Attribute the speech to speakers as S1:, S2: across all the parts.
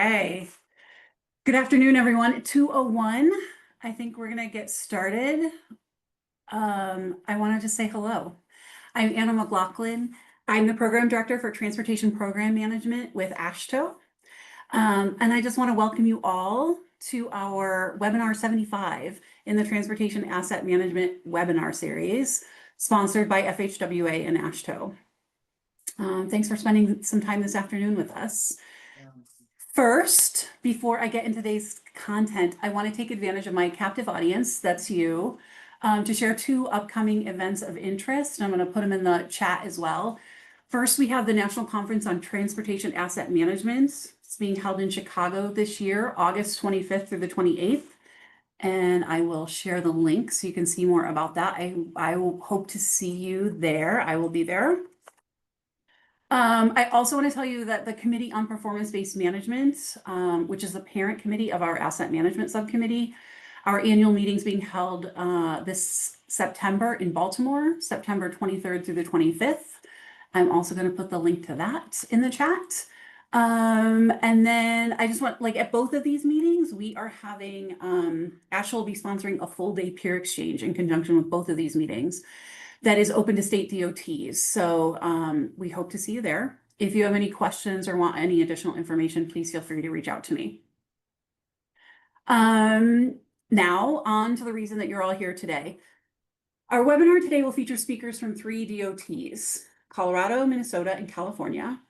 S1: Hey, good afternoon, everyone. 2:01. I think we're going to get started. I wanted to say hello. I'm Anna McLaughlin. I'm the Program Director for Transportation Program Management with AASHTO. And I just want to welcome you all to our webinar 75 in the Transportation Asset Management webinar series, sponsored by FHWA and AASHTO. Thanks for spending some time this afternoon with us. First, before I get into today's content, I want to take advantage of my captive audience, that's you, to share two upcoming events of interest. I'm going to put them in the chat as well. First, we have the National Conference on Transportation Asset Management. It's being held in Chicago this year, August 25th through the 28th. And I will share the link so you can see more about that. I will hope to see you there. I will be there. I also want to tell you that the Committee on Performance-Based Management, which is the parent committee of our Asset Management Subcommittee, our annual meeting is being held this September in Baltimore, September 23rd through the 25th. I'm also going to put the link to that in the chat. And then I just want, at both of these meetings, we are having, AASHTO will be sponsoring a full day peer exchange in conjunction with both of these meetings that is open to state DOTs. So we hope to see you there. If you have any questions or want any additional information, please feel free to reach out to me. Now on to the reason that you're all here today. Our webinar today will feature speakers from 3 DOTs, Colorado, Minnesota, and California,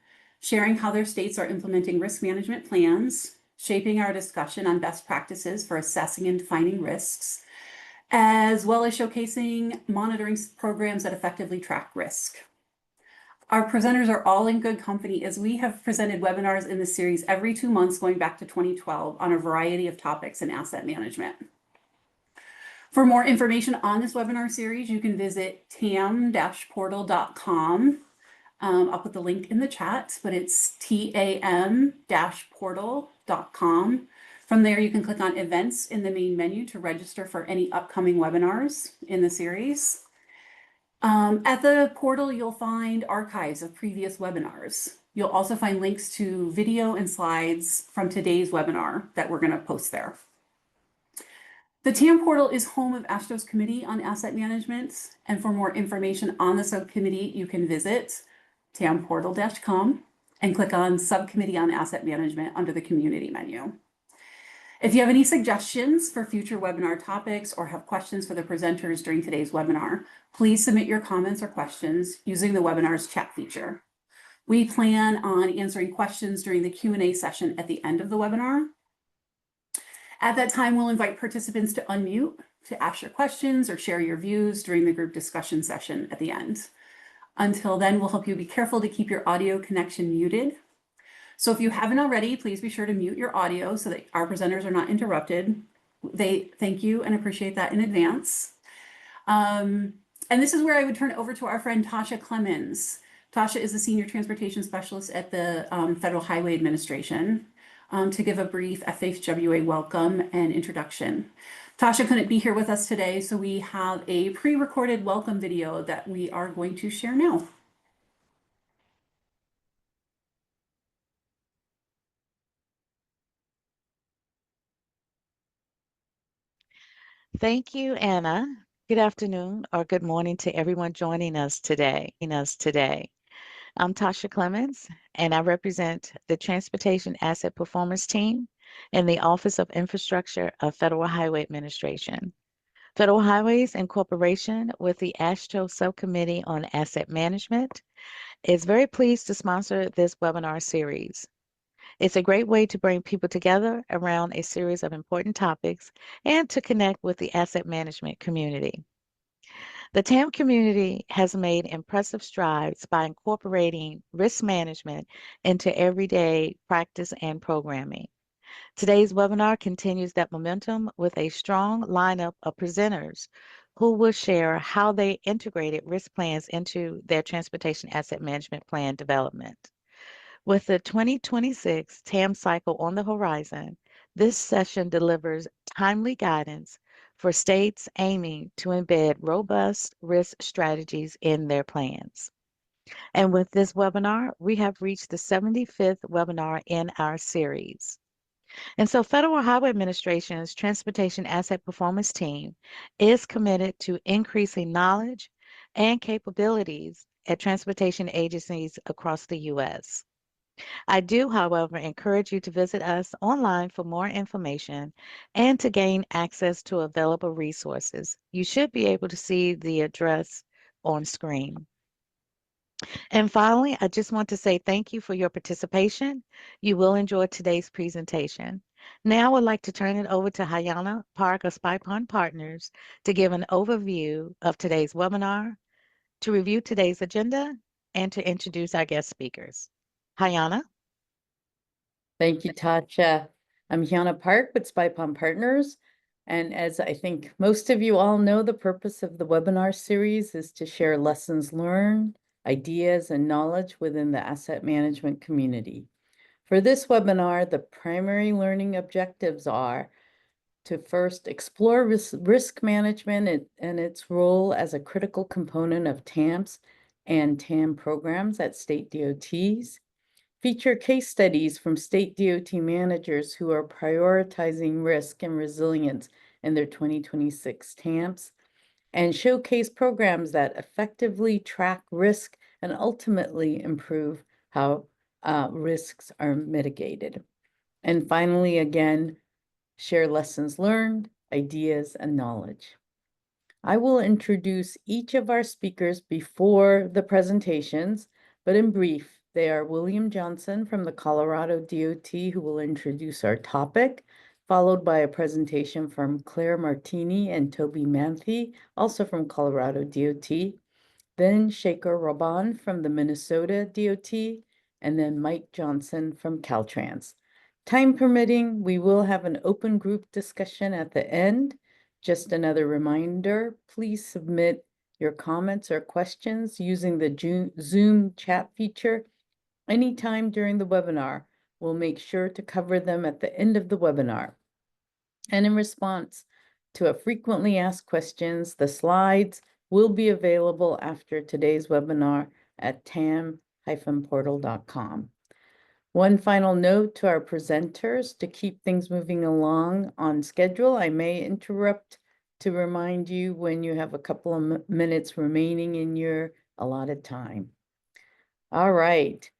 S1: sharing how their states are implementing risk management plans, shaping our discussion on best practices for assessing and defining risks, as well as showcasing monitoring programs that effectively track risk. Our presenters are all in good company as we have presented webinars in this series every 2 months going back to 2012 on a variety of topics in asset management. For more information on this webinar series, you can visit tam-portal.com. I'll put the link in the chat, but it's tam-portal.com. From there, you can click on events in the main menu to register for any upcoming webinars in the series. At the portal, you'll find archives of previous webinars. You'll also find links to video and slides from today's webinar that we're going to post there. The TAM portal is home of AASHTO's Committee on Asset Management, and for more information on the subcommittee, you can visit tamportal.com and click on Subcommittee on Asset Management under the Community menu. If you have any suggestions for future webinar topics or have questions for the presenters during today's webinar, please submit your comments or questions using the webinar's chat feature. We plan on answering questions during the Q&A session at the end of the webinar. At that time, we'll invite participants to unmute to ask your questions or share your views during the group discussion session at the end. Until then, we'll help you be careful to keep your audio connection muted. So if you haven't already, please be sure to mute your audio so that our presenters are not interrupted. They thank you and appreciate that in advance. And this is where I would turn it over to our friend Tasha Clemens. Tasha is the Senior Transportation Specialist at the Federal Highway Administration to give a brief FHWA welcome and introduction. Tasha couldn't be here with us today, so we have a pre-recorded welcome video that we are going to share now.
S2: Thank you, Anna. Good afternoon or good morning to everyone joining us today. I'm Tasha Clemens, and I represent the Transportation Asset Performance Team in the Office of Infrastructure of Federal Highway Administration. Federal Highways Incorporation with the AASHTO Subcommittee on Asset Management is very pleased to sponsor this webinar series. It's a great way to bring people together around a series of important topics and to connect with the asset management community. The TAM community has made impressive strides by incorporating risk management into everyday practice and programming. Today's webinar continues that momentum with a strong lineup of presenters who will share how they integrated risk plans into their transportation asset management plan development. With the 2026 TAM cycle on the horizon, this session delivers timely guidance for states aiming to embed robust risk strategies in their plans. And with this webinar, we have reached the 75th webinar in our series. And so Federal Highway Administration's Transportation Asset Performance Team is committed to increasing knowledge and capabilities at transportation agencies across the U.S. I do, however, encourage you to visit us online for more information and to gain access to available resources. You should be able to see the address on screen. And finally, I just want to say thank you for your participation. You will enjoy today's presentation. Now I would like to turn it over to Hayana Park of Spy Pond Partners to give an overview of today's webinar, to review today's agenda, and to introduce our guest speakers. Hayana?
S3: Thank you, Tasha. I'm Hyana Park with Spy Pond Partners. And as I think most of you all know, the purpose of the webinar series is to share lessons learned, ideas, and knowledge within the asset management community. For this webinar, the primary learning objectives are to first explore risk management and its role as a critical component of TAMPs and TAM programs at state DOTs. Feature case studies from state DOT managers who are prioritizing risk and resilience in their 2026 TAMPs, and showcase programs that effectively track risk and ultimately improve how risks are mitigated. And finally, again, share lessons learned, ideas, and knowledge. I will introduce each of our speakers before the presentations, but in brief, they are William Johnson from the Colorado DOT, who will introduce our topic, followed by a presentation from Claire Martini and Toby Manthey, also from Colorado DOT, then Shaker Rabban from the Minnesota DOT, and then Mike Johnson from CalTrans. Time permitting, we will have an open group discussion at the end. Just another reminder, please submit your comments or questions using the Zoom chat feature anytime during the webinar. We'll make sure to cover them at the end of the webinar. And in response to a frequently asked questions, the slides will be available after today's webinar at tam-portal.com. One final note to our presenters: to keep things moving along on schedule, I may interrupt to remind you when you have a couple of minutes remaining in your allotted time. All right.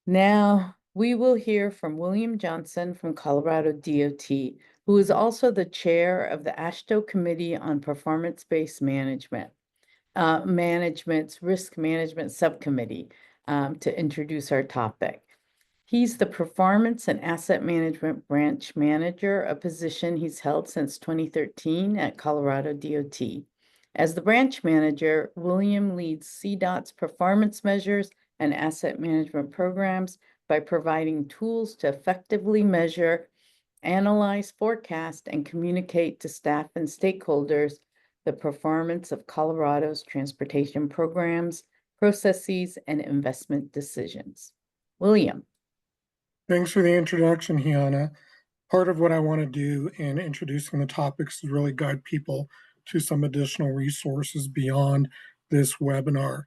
S3: Now we will hear from William Johnson from Colorado DOT, who is also the chair of the AASHTO Committee on Performance-Based Management, Management's Risk Management Subcommittee, to introduce our topic. He's the Performance and Asset Management Branch Manager, a position he's held since 2013 at Colorado DOT. As the branch manager, William leads CDOT's performance measures and asset management programs by providing tools to effectively measure, analyze, forecast, and communicate to staff and stakeholders the performance of Colorado's transportation programs, processes, and investment decisions. William.
S4: Thanks for the introduction, Hyana. Part of what I want to do in introducing the topics is really guide people to some additional resources beyond this webinar.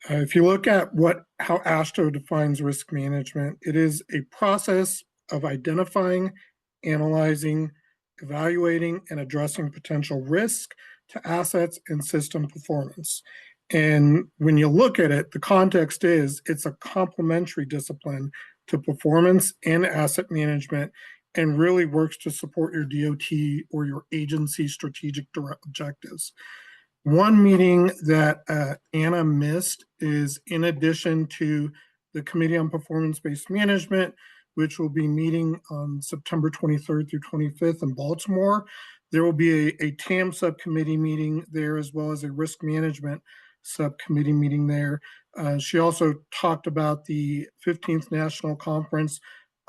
S4: If you look at how AASHTO defines risk management, it is a process of identifying, analyzing, evaluating, and addressing potential risk to assets and system performance. And when you look at it, the context is it's a complementary discipline to performance and asset management, and really works to support your DOT or your agency strategic objectives. One meeting that Anna missed is, in addition to the Committee on Performance-Based Management, which will be meeting on September 23rd through 25th in Baltimore, there will be a TAM subcommittee meeting there, as well as a risk management subcommittee meeting there. She also talked about the 15th National Conference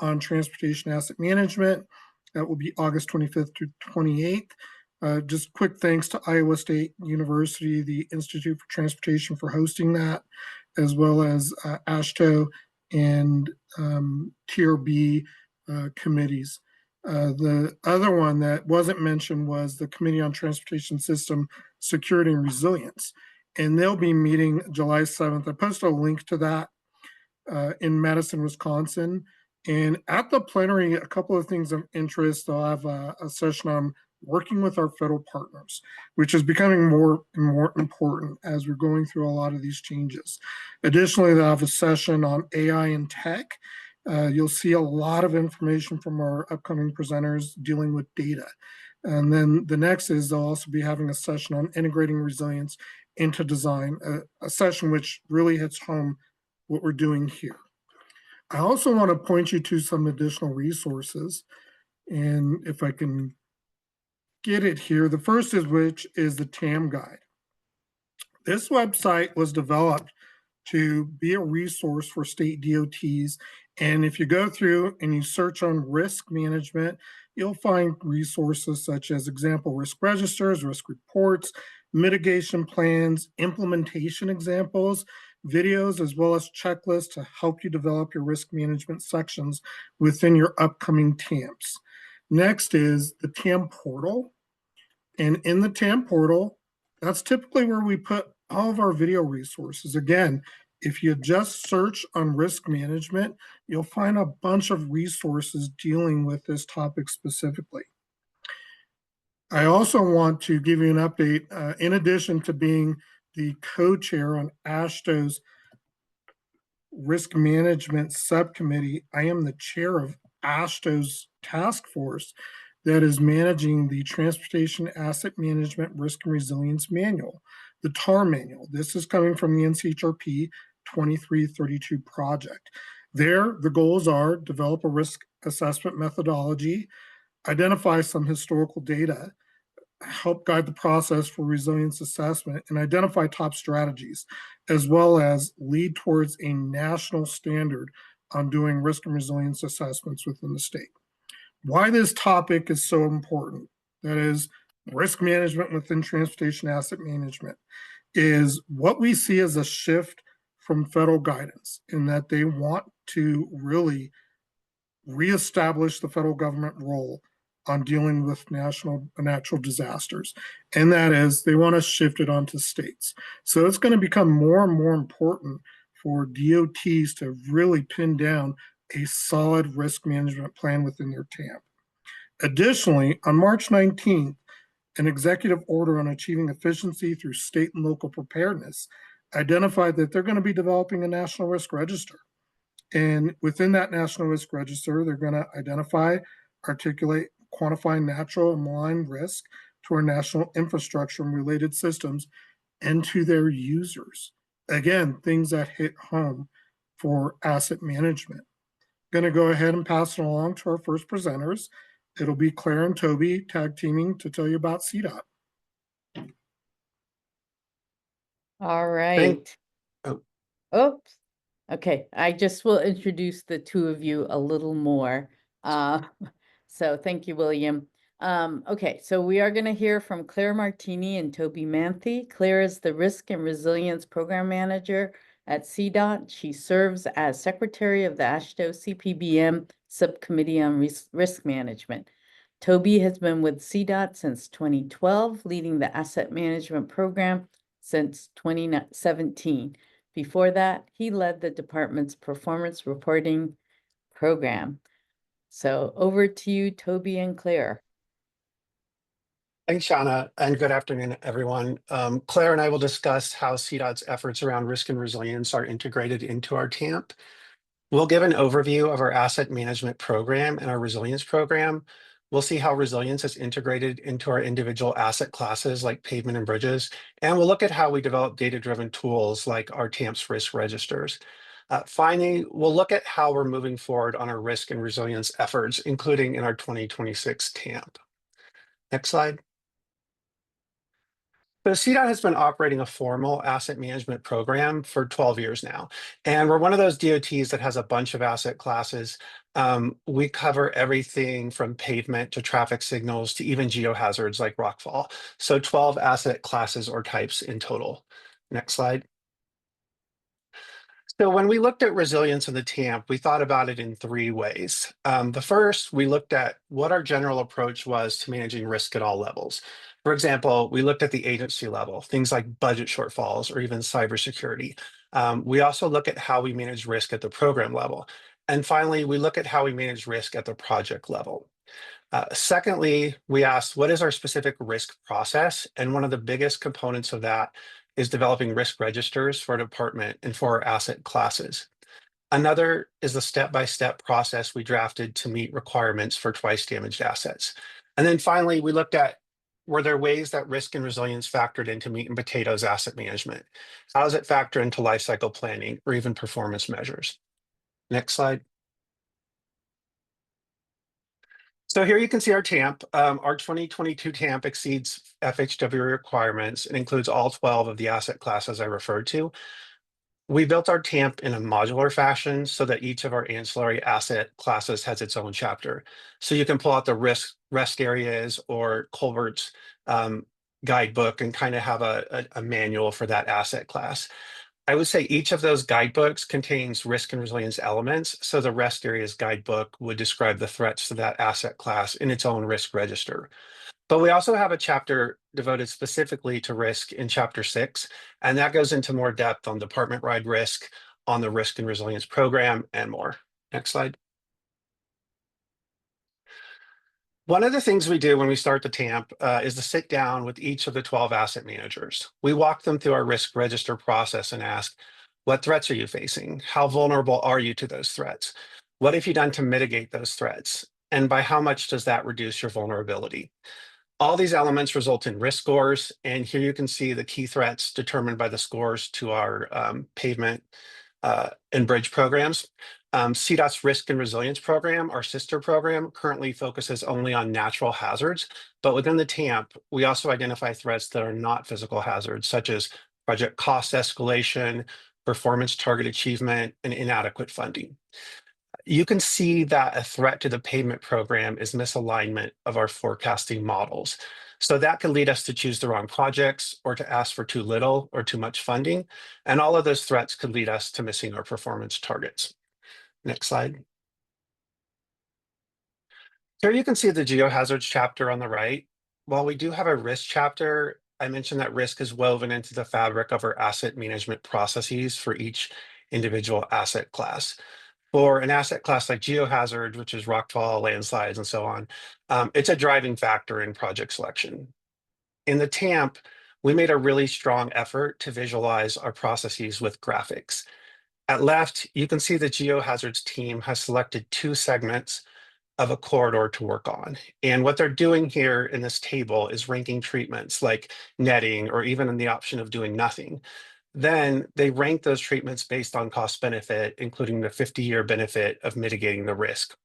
S4: on Transportation Asset Management. That will be August 25th to 28th. Just quick thanks to Iowa State University, the Institute for Transportation, for hosting that, as well as AASHTO and TRB committees. The other one that wasn't mentioned was the Committee on Transportation System Security and Resilience, and they'll be meeting July 7th. I posted a link to that in Madison, Wisconsin. And at the plenary, a couple of things of interest. I'll have a session on working with our federal partners, which is becoming more and more important as we're going through a lot of these changes. Additionally, they'll have a session on AI and tech. You'll see a lot of information from our upcoming presenters dealing with data. And then the next is they'll also be having a session on integrating resilience into design, a session which really hits home what we're doing here. I also want to point you to some additional resources. And if I can get it here, the first is which is the TAM guide. This website was developed to be a resource for state DOTs. And if you go through and you search on risk management, you'll find resources such as example risk registers, risk reports, mitigation plans, implementation examples, videos, as well as checklists to help you develop your risk management sections within your upcoming TAMPs. Next is the TAM portal. And in the TAM portal, that's typically where we put all of our video resources. Again, if you just search on risk management, you'll find a bunch of resources dealing with this topic specifically. I also want to give you an update. In addition to being the co-chair on AASHTO's Risk Management Subcommittee, I am the chair of AASHTO's task force that is managing the Transportation Asset Management Risk and Resilience Manual, the TAR manual. This is coming from the NCHRP 2332 project. There, the goals are develop a risk assessment methodology, identify some historical data, help guide the process for resilience assessment, and identify top strategies, as well as lead towards a national standard on doing risk and resilience assessments within the state. Why this topic is so important, that is risk management within transportation asset management, is what we see as a shift from federal guidance in that they want to really reestablish the federal government role on dealing with natural disasters. And that is they want to shift it onto states. So it's going to become more and more important for DOTs to really pin down a solid risk management plan within their TAMP. Additionally, on March 19th, an executive order on achieving efficiency through state and local preparedness identified that they're going to be developing a national risk register. And within that national risk register, they're going to identify, articulate, quantify natural and malign risk to our national infrastructure and related systems and to their users. Again, things that hit home for asset management. Going to go ahead and pass it along to our first presenters. It'll be Claire and Toby tag teaming to tell you about CDOT.
S3: All right.
S5: Oh.
S3: Oops. Okay, I just will introduce the two of you a little more. So thank you, William. Okay, so we are going to hear from Claire Martini and Toby Manthey. Claire is the Risk and Resilience Program Manager at CDOT. She serves as Secretary of the AASHTO CPBM Subcommittee on Risk Management. Toby has been with CDOT since 2012, leading the Asset Management Program since 2017. Before that, he led the department's performance reporting program. So over to you, Toby and Claire.
S5: Thanks, Shauna, and good afternoon, everyone. Claire and I will discuss how CDOT's efforts around risk and resilience are integrated into our TAMP. We'll give an overview of our asset management program and our resilience program. We'll see how resilience is integrated into our individual asset classes like pavement and bridges, and we'll look at how we develop data-driven tools like our TAMPs risk registers. Finally, we'll look at how we're moving forward on our risk and resilience efforts, including in our 2026 TAMP. Next slide. So CDOT has been operating a formal asset management program for 12 years now, and we're one of those DOTs that has a bunch of asset classes. We cover everything from pavement to traffic signals to even geohazards like rockfall. So 12 asset classes or types in total. Next slide. So when we looked at resilience in the TAMP, we thought about it in three ways. The first, we looked at what our general approach was to managing risk at all levels. For example, we looked at the agency level, things like budget shortfalls or even cybersecurity. We also look at how we manage risk at the program level. And finally, we look at how we manage risk at the project level. Secondly, we asked, what is our specific risk process? And one of the biggest components of that is developing risk registers for a department and for our asset classes. Another is the step-by-step process we drafted to meet requirements for twice damaged assets. And then finally, we looked at, were there ways that risk and resilience factored into meat and potatoes asset management? How does it factor into life cycle planning or even performance measures? Next slide. So here you can see our TAMP. Our 2022 TAMP exceeds FHW requirements and includes all 12 of the asset classes I referred to. We built our TAMP in a modular fashion so that each of our ancillary asset classes has its own chapter. So you can pull out the rest areas or Colbert's guidebook and kind of have a manual for that asset class. I would say each of those guidebooks contains risk and resilience elements. So the rest areas guidebook would describe the threats to that asset class in its own risk register. But we also have a chapter devoted specifically to risk in chapter 6, and that goes into more depth on department-wide risk, on the risk and resilience program, and more. Next slide. One of the things we do when we start the TAMP is to sit down with each of the 12 asset managers. We walk them through our risk register process and ask, what threats are you facing? How vulnerable are you to those threats? What have you done to mitigate those threats? And by how much does that reduce your vulnerability? All these elements result in risk scores, and here you can see the key threats determined by the scores to our pavement and bridge programs. CDOT's Risk and Resilience Program, our sister program, currently focuses only on natural hazards, but within the TAMP, we also identify threats that are not physical hazards, such as project cost escalation, performance target achievement, and inadequate funding. You can see that a threat to the pavement program is misalignment of our forecasting models. So that could lead us to choose the wrong projects or to ask for too little or too much funding. And all of those threats could lead us to missing our performance targets. Next slide. Here you can see the geohazards chapter on the right. While we do have a risk chapter, I mentioned that risk is woven into the fabric of our asset management processes for each individual asset class. For an asset class like geohazard, which is rockfall, landslides, and so on, it's a driving factor in project selection. In the TAMP, we made a really strong effort to visualize our processes with graphics. At left, you can see the geohazards team has selected 2 segments of a corridor to work on. And what they're doing here in this table is ranking treatments like netting or even in the option of doing nothing. Then they rank those treatments based on cost benefit, including the 50-year benefit of mitigating the risk.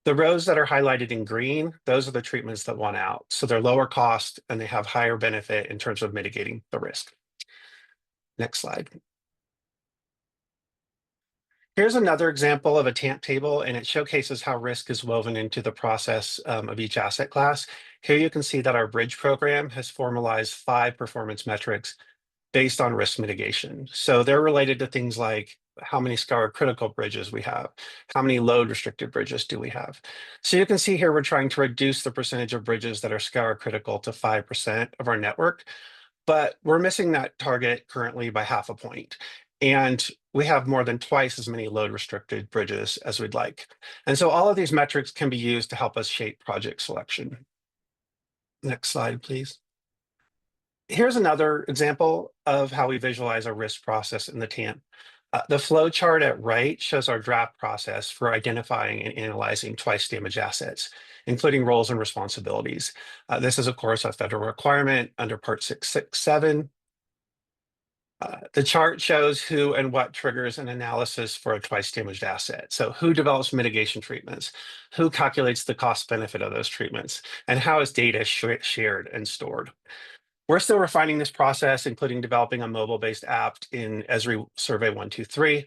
S5: The rows that are highlighted in green, those are the treatments that won out. So they're lower cost and they have higher benefit in terms of mitigating the risk. Next slide. Here's another example of a TAMP table, and it showcases how risk is woven into the process of each asset class. Here you can see that our bridge program has formalized 5 performance metrics based on risk mitigation. So they're related to things like how many scour critical bridges we have, how many load restricted bridges do we have. So you can see here we're trying to reduce the percentage of bridges that are scour critical to 5% of our network, but we're missing that target currently by 0.5 point. And we have more than twice as many load restricted bridges as we'd like. And so all of these metrics can be used to help us shape project selection. Next slide, please. Here's another example of how we visualize our risk process in the TAMP. The flow chart at right shows our draft process for identifying and analyzing twice damaged assets, including roles and responsibilities. This is, of course, a federal requirement under Part 667. The chart shows who and what triggers an analysis for a twice damaged asset. So who develops mitigation treatments, who calculates the cost benefit of those treatments, and how is data shared and stored. We're still refining this process, including developing a mobile-based app in Esri Survey 123.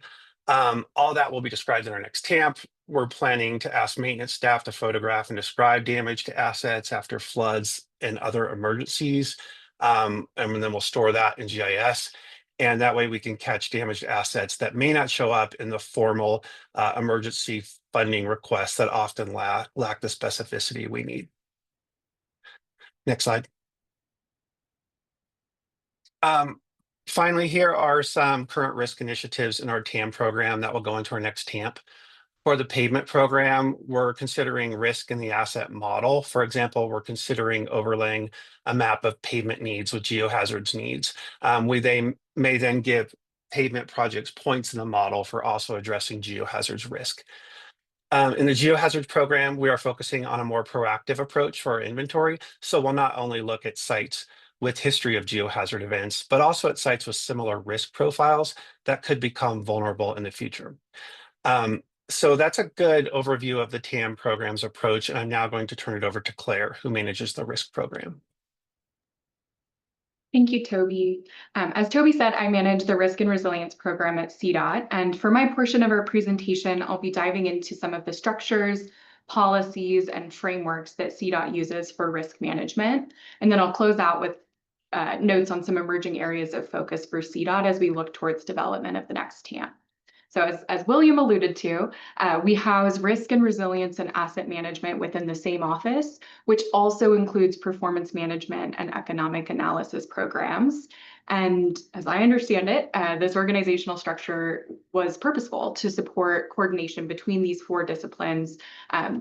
S5: All that will be described in our next TAMP. We're planning to ask maintenance staff to photograph and describe damage to assets after floods and other emergencies. And then we'll store that in GIS. And that way we can catch damaged assets that may not show up in the formal emergency funding requests that often lack the specificity we need. Next slide. Finally, here are some current risk initiatives in our TAM program that will go into our next TAMP. For the pavement program, we're considering risk in the asset model. For example, we're considering overlaying a map of pavement needs with geohazards needs. They may then give pavement projects points in the model for also addressing geohazards risk. In the geohazards program, we are focusing on a more proactive approach for our inventory. So we'll not only look at sites with history of geohazard events, but also at sites with similar risk profiles that could become vulnerable in the future. So that's a good overview of the TAM program's approach. And I'm now going to turn it over to Claire, who manages the risk program.
S6: Thank you, Toby. As Toby said, I manage the Risk and Resilience Program at CDOT. And for my portion of our presentation, I'll be diving into some of the structures, policies, and frameworks that CDOT uses for risk management. And then I'll close out with notes on some emerging areas of focus for CDOT as we look towards development of the next TAM. So as William alluded to, we house risk and resilience and asset management within the same office, which also includes performance management and economic analysis programs. And as I understand it, this organizational structure was purposeful to support coordination between these four disciplines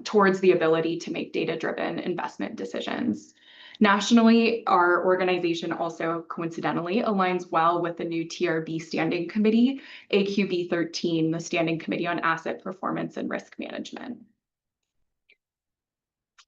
S6: towards the ability to make data-driven investment decisions. Nationally, our organization also coincidentally aligns well with the new TRB Standing Committee, AQB 13, the Standing Committee on Asset Performance and Risk Management.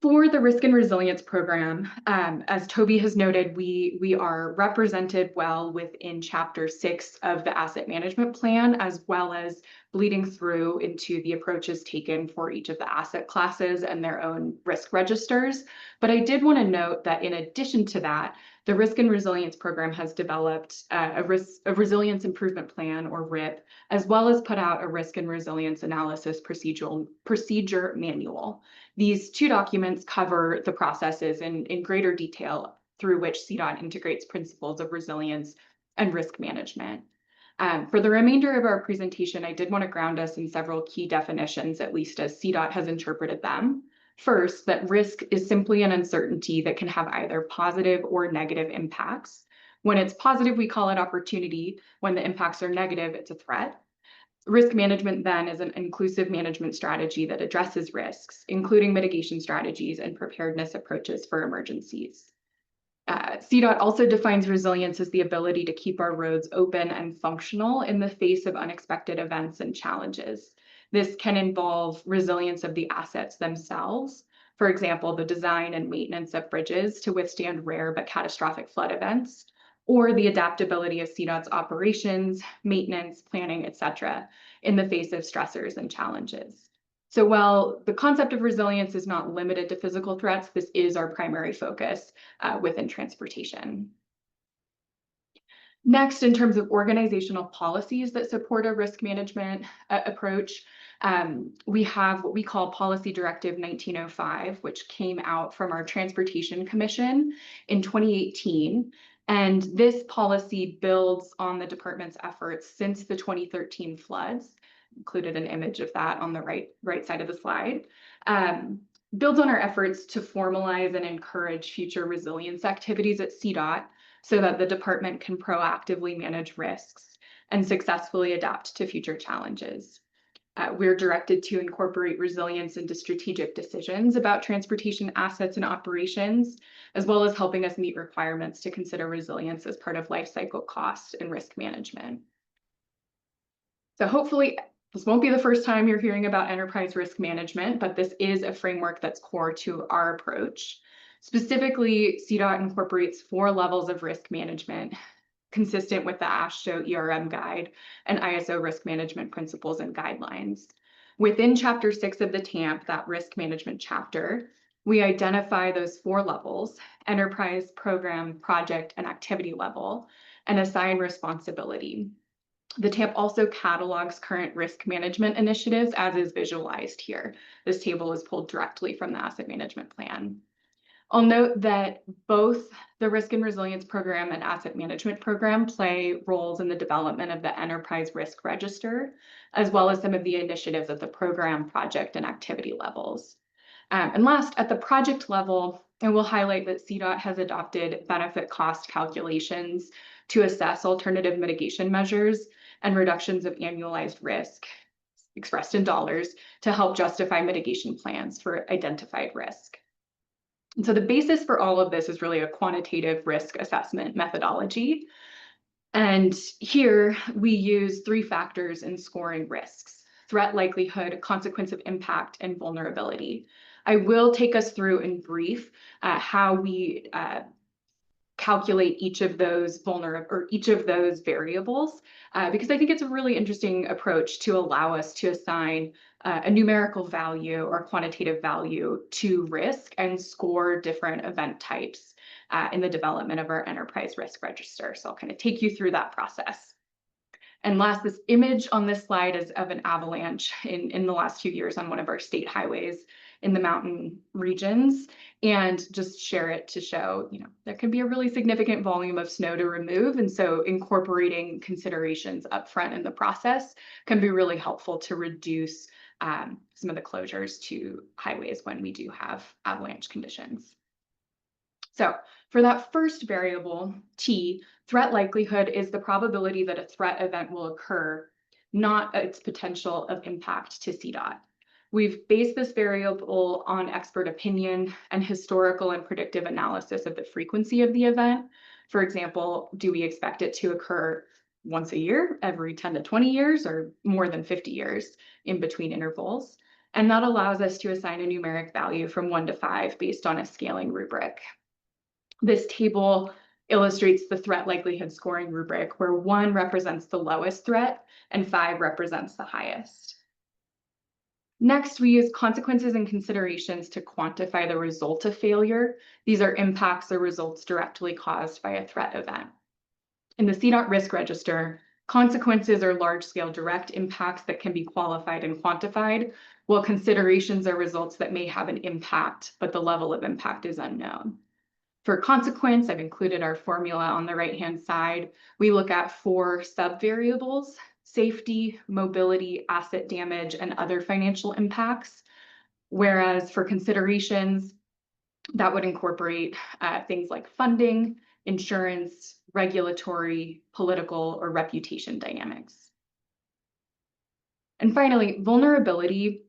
S6: For the Risk and Resilience Program, as Toby has noted, we are represented well within Chapter 6 of the Asset Management Plan, as well as bleeding through into the approaches taken for each of the asset classes and their own risk registers. But I did want to note that in addition to that, the Risk and Resilience Program has developed a Resilience Improvement Plan, or RIP, as well as put out a Risk and Resilience Analysis Procedure Manual. These two documents cover the processes in greater detail through which CDOT integrates principles of resilience and risk management. For the remainder of our presentation, I did want to ground us in several key definitions, at least as CDOT has interpreted them. First, that risk is simply an uncertainty that can have either positive or negative impacts. When it's positive, we call it opportunity. When the impacts are negative, it's a threat. Risk management then is an inclusive management strategy that addresses risks, including mitigation strategies and preparedness approaches for emergencies. CDOT also defines resilience as the ability to keep our roads open and functional in the face of unexpected events and challenges. This can involve resilience of the assets themselves. For example, the design and maintenance of bridges to withstand rare but catastrophic flood events, or the adaptability of CDOT's operations, maintenance, planning, etc., in the face of stressors and challenges. So while the concept of resilience is not limited to physical threats, this is our primary focus within transportation. Next, in terms of organizational policies that support a risk management approach, we have what we call Policy Directive 1905, which came out from our Transportation Commission in 2018. And this policy builds on the department's efforts since the 2013 floods. Included an image of that on the right side of the slide. Builds on our efforts to formalize and encourage future resilience activities at CDOT so that the department can proactively manage risks and successfully adapt to future challenges. We're directed to incorporate resilience into strategic decisions about transportation assets and operations, as well as helping us meet requirements to consider resilience as part of life cycle cost and risk management. So hopefully, this won't be the first time you're hearing about enterprise risk management, but this is a framework that's core to our approach. Specifically, CDOT incorporates 4 levels of risk management consistent with the AASHTO ERM guide and ISO risk management principles and guidelines. Within Chapter 6 of the TAMP, that risk management chapter, we identify those 4 levels: enterprise, program, project, and activity level, and assign responsibility. The TAMP also catalogs current risk management initiatives as is visualized here. This table is pulled directly from the Asset Management Plan. I'll note that both the Risk and Resilience Program and Asset Management Program play roles in the development of the Enterprise Risk Register, as well as some of the initiatives at the program, project, and activity levels. And last, at the project level, I will highlight that CDOT has adopted benefit cost calculations to assess alternative mitigation measures and reductions of annualized risk. expressed in dollars, to help justify mitigation plans for identified risk. And so the basis for all of this is really a quantitative risk assessment methodology. And here we use 3 factors in scoring risks: threat likelihood, consequence of impact, and vulnerability. I will take us through in brief how we calculate each of those variables, because I think it's a really interesting approach to allow us to assign a numerical value or quantitative value to risk and score different event types in the development of our enterprise risk register. So I'll kind of take you through that process. And last, this image on this slide is of an avalanche in the last few years on one of our state highways in the mountain regions, and just share it to show, there can be a really significant volume of snow to remove. And so incorporating considerations upfront in the process can be really helpful to reduce some of the closures to highways when we do have avalanche conditions. So for that first variable, T, threat likelihood is the probability that a threat event will occur, not its potential of impact to CDOT. We've based this variable on expert opinion and historical and predictive analysis of the frequency of the event. For example, do we expect it to occur once a year, every 10 to 20 years, or more than 50 years in between intervals? And that allows us to assign a numeric value from 1 to 5 based on a scaling rubric. This table illustrates the threat likelihood scoring rubric, where 1 represents the lowest threat and 5 represents the highest. Next, we use consequences and considerations to quantify the result of failure. These are impacts or results directly caused by a threat event. In the CDOT risk register, consequences are large-scale direct impacts that can be qualified and quantified, while considerations are results that may have an impact, but the level of impact is unknown. For consequence, I've included our formula on the right-hand side. We look at 4 subvariables: safety, mobility, asset damage, and other financial impacts. Whereas for considerations, that would incorporate things like funding, insurance, regulatory, political, or reputation dynamics. And finally, vulnerability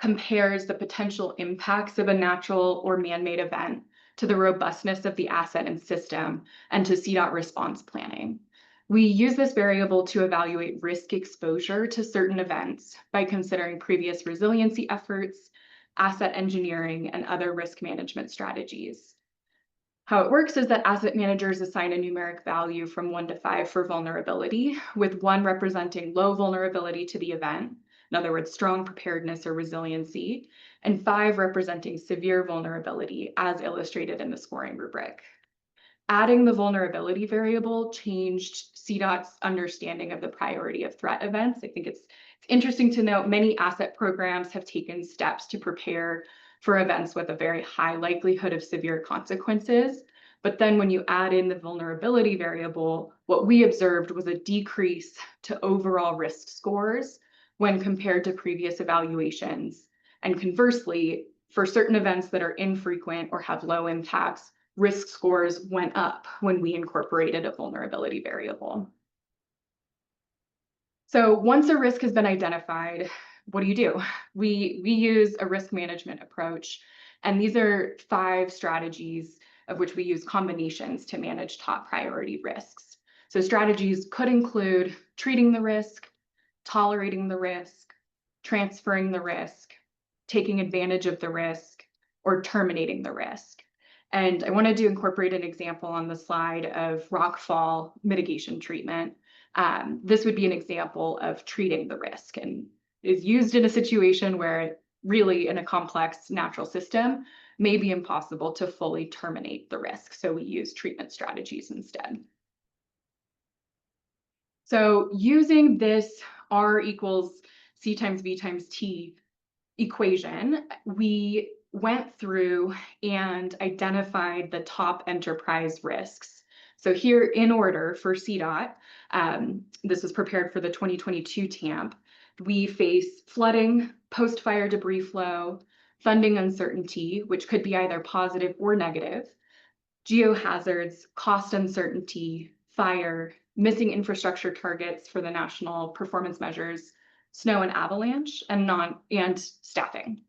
S6: compares the potential impacts of a natural or man-made event to the robustness of the asset and system and to CDOT response planning. We use this variable to evaluate risk exposure to certain events by considering previous resiliency efforts, asset engineering, and other risk management strategies. How it works is that asset managers assign a numeric value from 1 to 5 for vulnerability, with 1 representing low vulnerability to the event, in other words, strong preparedness or resiliency, and 5 representing severe vulnerability, as illustrated in the scoring rubric. Adding the vulnerability variable changed CDOT's understanding of the priority of threat events. I think it's interesting to note many asset programs have taken steps to prepare for events with a very high likelihood of severe consequences. But then when you add in the vulnerability variable, what we observed was a decrease to overall risk scores when compared to previous evaluations. And conversely, for certain events that are infrequent or have low impacts, risk scores went up when we incorporated a vulnerability variable. So once a risk has been identified, what do? We use a risk management approach, and these are 5 strategies of which we use combinations to manage top priority risks. So strategies could include treating the risk, tolerating the risk, transferring the risk, taking advantage of the risk, or terminating the risk. And I wanted to incorporate an example on the slide of rockfall mitigation treatment. This would be an example of treating the risk and is used in a situation where really in a complex natural system may be impossible to fully terminate the risk. So we use treatment strategies instead. So using this R equals C times V times T equation, we went through and identified the top enterprise risks. So here in order for CDOT, this was prepared for the 2022 TAMP, we face flooding, post-fire debris flow, funding uncertainty, which could be either positive or negative, geohazards, cost uncertainty, fire, missing infrastructure targets for the national performance measures, snow and avalanche, and staffing.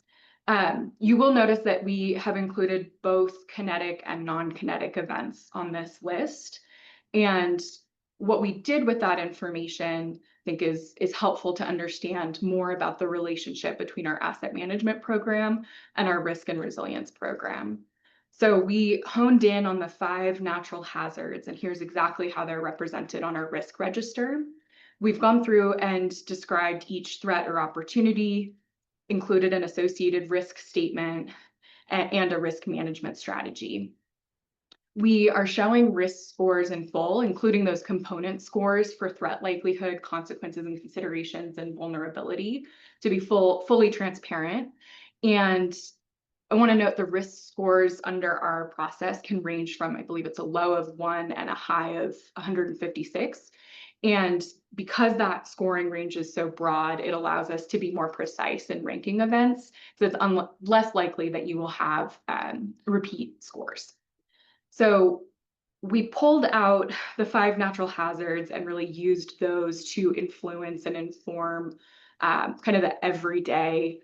S6: You will notice that we have included both kinetic and non-kinetic events on this list. And what we did with that information, I think is helpful to understand more about the relationship between our asset management program and our risk and resilience program. So we honed in on the 5 natural hazards, and here's exactly how they're represented on our risk register. We've gone through and described each threat or opportunity, included an associated risk statement, and a risk management strategy. We are showing risk scores in full, including those component scores for threat likelihood, consequences and considerations, and vulnerability, to be fully transparent. And I want to note the risk scores under our process can range from, I believe it's a low of 1 and a high of 156. And because that scoring range is so broad, it allows us to be more precise in ranking events. So it's less likely that you will have repeat scores. So we pulled out the 5 natural hazards and really used those to influence and inform kind of the everyday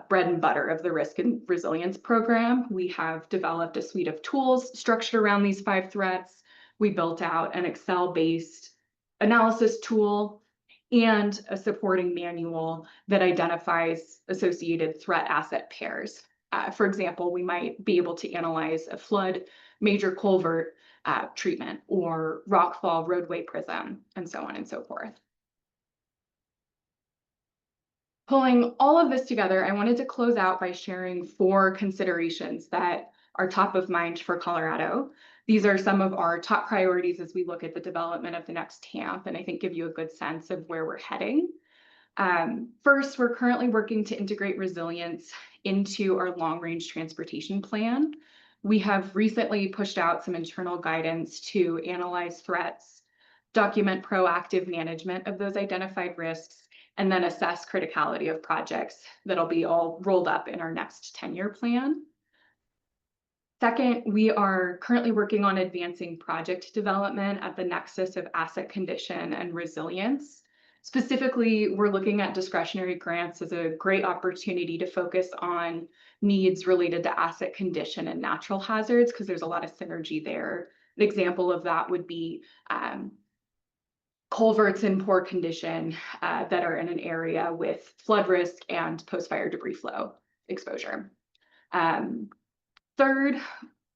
S6: bread and butter of the risk and resilience program. We have developed a suite of tools structured around these 5 threats. We built out an Excel-based analysis tool and a supporting manual that identifies associated threat asset pairs. For example, we might be able to analyze a flood major culvert treatment or rockfall roadway prism, and so on and so forth. Pulling all of this together, I wanted to close out by sharing 4 considerations that are top of mind for Colorado. These are some of our top priorities as we look at the development of the next TAMP, and I think give you a good sense of where we're heading. First, we're currently working to integrate resilience into our long-range transportation plan. We have recently pushed out some internal guidance to analyze threats, document proactive management of those identified risks, and then assess criticality of projects that'll be all rolled up in our next 10-year plan. Second, we are currently working on advancing project development at the nexus of asset condition and resilience. Specifically, we're looking at discretionary grants as a great opportunity to focus on needs related to asset condition and natural hazards, because there's a lot of synergy there. An example of that would be culverts in poor condition that are in an area with flood risk and post-fire debris flow exposure. Third,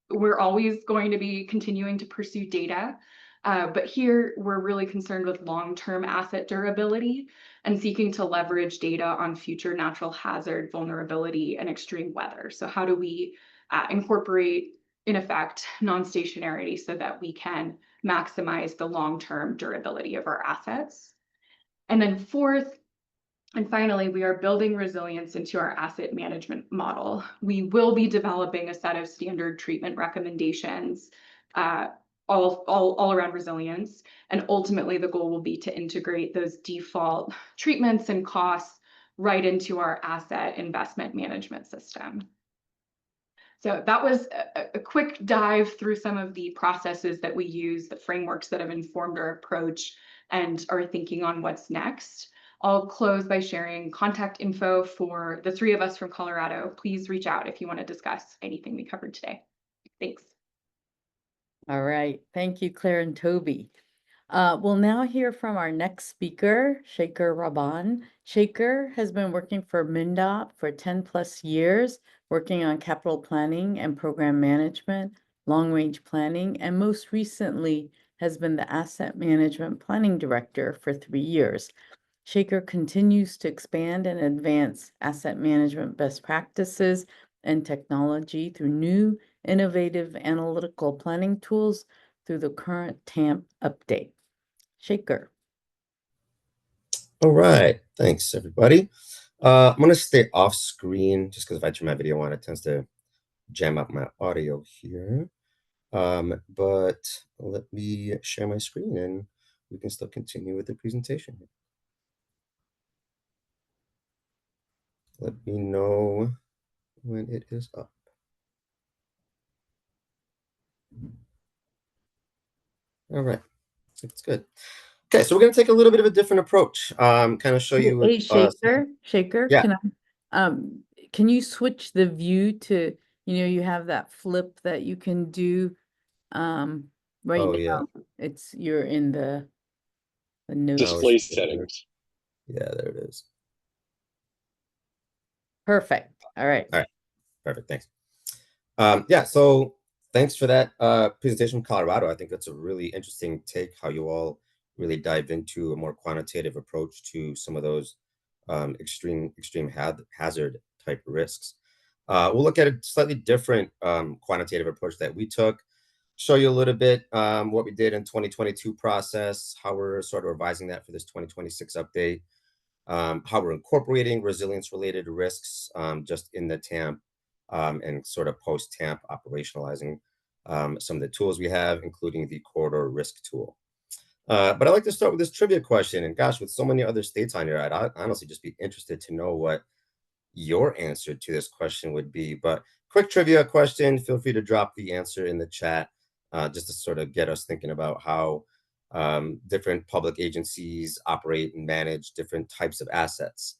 S6: we're always going to be continuing to pursue data, but here we're really concerned with long-term asset durability and seeking to leverage data on future natural hazard, vulnerability, and extreme weather. So how do we incorporate, in effect, non-stationarity so that we can maximize the long-term durability of our assets? And then fourth, and finally, we are building resilience into our asset management model. We will be developing a set of standard treatment recommendations all around resilience. And ultimately, the goal will be to integrate those default treatments and costs right into our asset investment management system. So that was a quick dive through some of the processes that we use, the frameworks that have informed our approach and our thinking on what's next. I'll close by sharing contact info for the 3 of us from Colorado. Please reach out if you want to discuss anything we covered today. Thanks.
S3: All right. Thank you, Claire and Toby. We'll now hear from our next speaker, Shaker Rabban. Shaker has been working for MnDOT for 10+ years, working on capital planning and program management, long-range planning, and most recently has been the asset management planning director for 3 years. Shaker continues to expand and advance asset management best practices and technology through new, innovative analytical planning tools through the current TAMP update. Shaker.
S7: All right, thanks everybody. I'm gonna stay off screen just because if I turn my video on, it tends to jam up my audio here. But let me share my screen and we can still continue with the presentation. Let me know when it is up. All right, it's good. Okay, so we're going to take a little bit of a different approach. Kind of show you.
S3: Hey, Shaker,
S7: Yeah.
S3: can you switch the view to, you have that flip that you can do, right
S7: Oh,
S3: now,
S7: yeah.
S3: you're in the notes.
S8: Display settings.
S7: Yeah, there it is.
S3: Perfect. All right.
S7: All right. Perfect. Thanks. Yeah, so thanks for that presentation from Colorado. I think that's a really interesting take, how you all really dive into a more quantitative approach to some of those extreme hazard type risks. We'll look at a slightly different quantitative approach that we took, show you a little bit what we did in 2022 process, how we're sort of revising that for this 2026 update, how we're incorporating resilience-related risks just in the TAMP and sort of post-TAMP operationalizing some of the tools we have, including the corridor risk tool. But I'd like to start with this trivia question. And gosh, with so many other states on here, I'd honestly just be interested to know what your answer to this question would be. But quick trivia question, feel free to drop the answer in the chat just to sort of get us thinking about how different public agencies operate and manage different types of assets.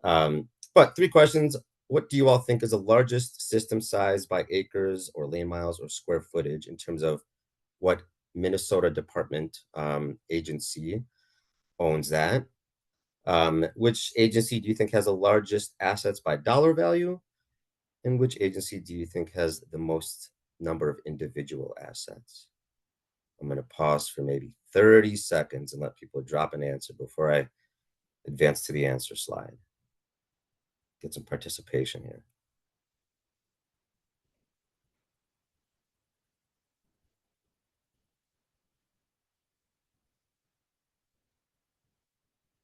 S7: But 3 questions. What do you all think is the largest system size by acres or lane miles or square footage in terms of what Minnesota Department agency owns that? Which agency do you think has the largest assets by dollar value? And which agency do you think has the most number of individual assets? I'm going to pause for maybe 30 seconds and let people drop an answer before I advance to the answer slide. Get some participation here.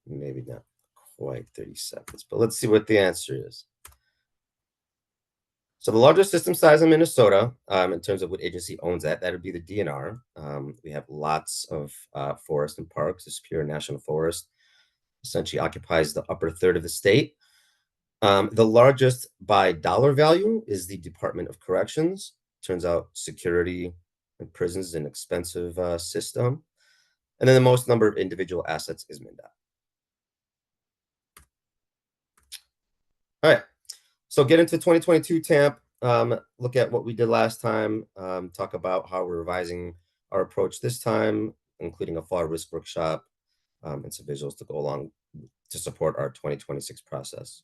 S7: Maybe not quite 30 seconds, but let's see what the answer is. So the largest system size in Minnesota, in terms of what agency owns that would be the DNR. We have lots of forest and parks. The Superior National Forest essentially occupies the upper third of the state. The largest by dollar value is the Department of Corrections. Turns out security in prisons is an expensive system. And then the most number of individual assets is MnDOT. All right, so get into 2022 TAMP, look at what we did last time, talk about how we're revising our approach this time, including a fall risk workshop and some visuals to go along to support our 2026 process.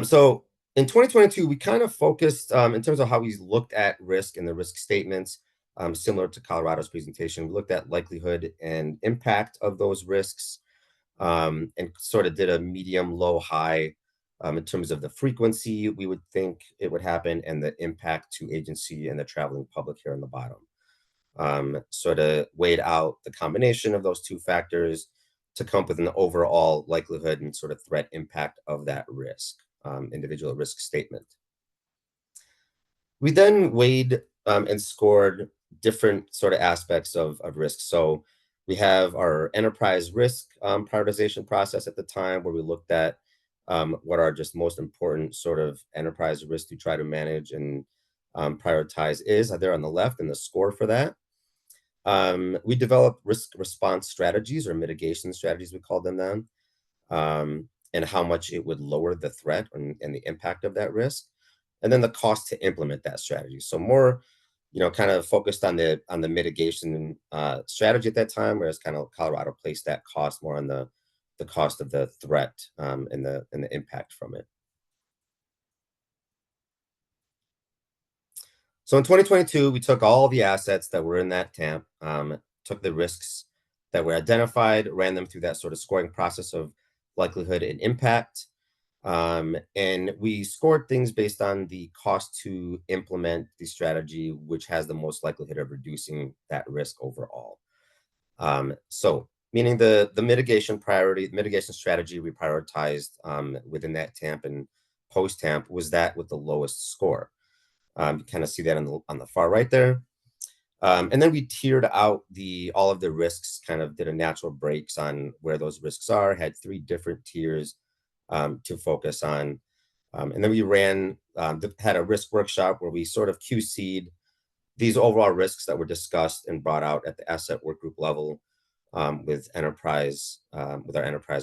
S7: So in 2022, we kind of focused in terms of how we looked at risk and the risk statements, similar to Colorado's presentation. We looked at likelihood and impact of those risks and sort of did a medium, low, high in terms of the frequency we would think it would happen and the impact to agency and the traveling public here on the bottom. Sort of weighed out the combination of those 2 factors to come up with an overall likelihood and sort of threat impact of that risk, individual risk statement. We then weighed and scored different sort of aspects of risk. So we have our enterprise risk prioritization process at the time, where we looked at what are just most important sort of enterprise risks to try to manage and prioritize is. There on the left, and the score for that. We developed risk response strategies, or mitigation strategies, we called them then, and how much it would lower the threat and the impact of that risk, and then the cost to implement that strategy. So more, kind of focused on the mitigation strategy at that time, whereas kind of Colorado placed that cost more on the cost of the threat and the impact from it. So in 2022, we took all the assets that were in that TAMP, took the risks that were identified, ran them through that sort of scoring process of likelihood and impact. And we scored things based on the cost to implement the strategy, which has the most likelihood of reducing that risk overall. So meaning the mitigation strategy we prioritized within that TAMP and post-TAMP was that with the lowest score. You kind of see that on the far right there. And then we tiered out all of the risks, kind of did a natural breaks on where those risks are, had 3 different tiers to focus on. And then we had a risk workshop where we sort of QC'd these overall risks that were discussed and brought out at the asset work group level with our enterprise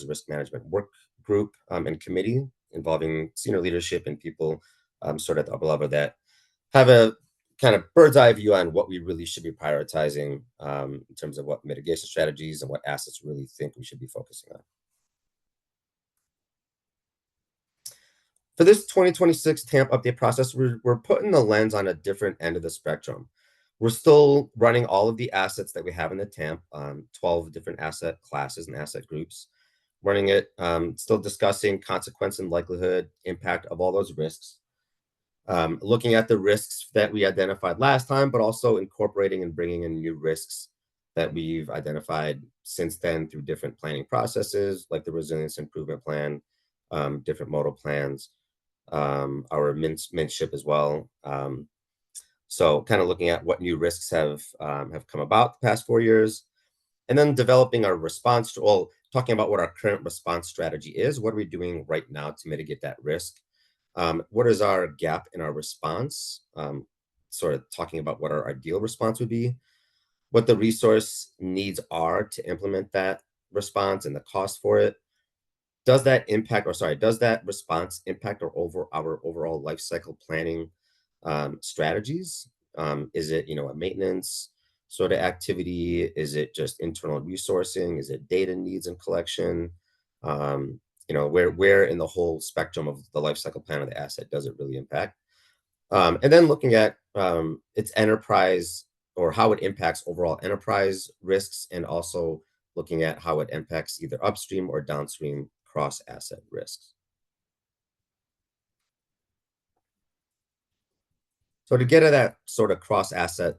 S7: risk management work group and committee involving senior leadership and people sort of at the upper level that have a kind of bird's eye view on what we really should be prioritizing in terms of what mitigation strategies and what assets we really think we should be focusing on. For this 2026 TAMP update process, we're putting the lens on a different end of the spectrum. We're still running all of the assets that we have in the TAMP, 12 different asset classes and asset groups, running it, still discussing consequence and likelihood impact of all those risks, looking at the risks that we identified last time, but also incorporating and bringing in new risks that we've identified since then through different planning processes, like the resilience improvement plan, different modal plans, our MINSHIP as well. So kind of looking at what new risks have come about the past 4 years, and then developing our response, well, talking about what our current response strategy is. What are we doing right now to mitigate that risk? What is our gap in our response? Sort of talking about what our ideal response would be, what the resource needs are to implement that response and the cost for it. Does that response impact our overall life cycle planning strategies? Is it, a maintenance sort of activity? Is it just internal resourcing? Is it data needs and collection? Where in the whole spectrum of the life cycle plan of the asset does it really impact? And then looking at its enterprise, or how it impacts overall enterprise risks, and also looking at how it impacts either upstream or downstream cross-asset risks. So to get at that sort of cross-asset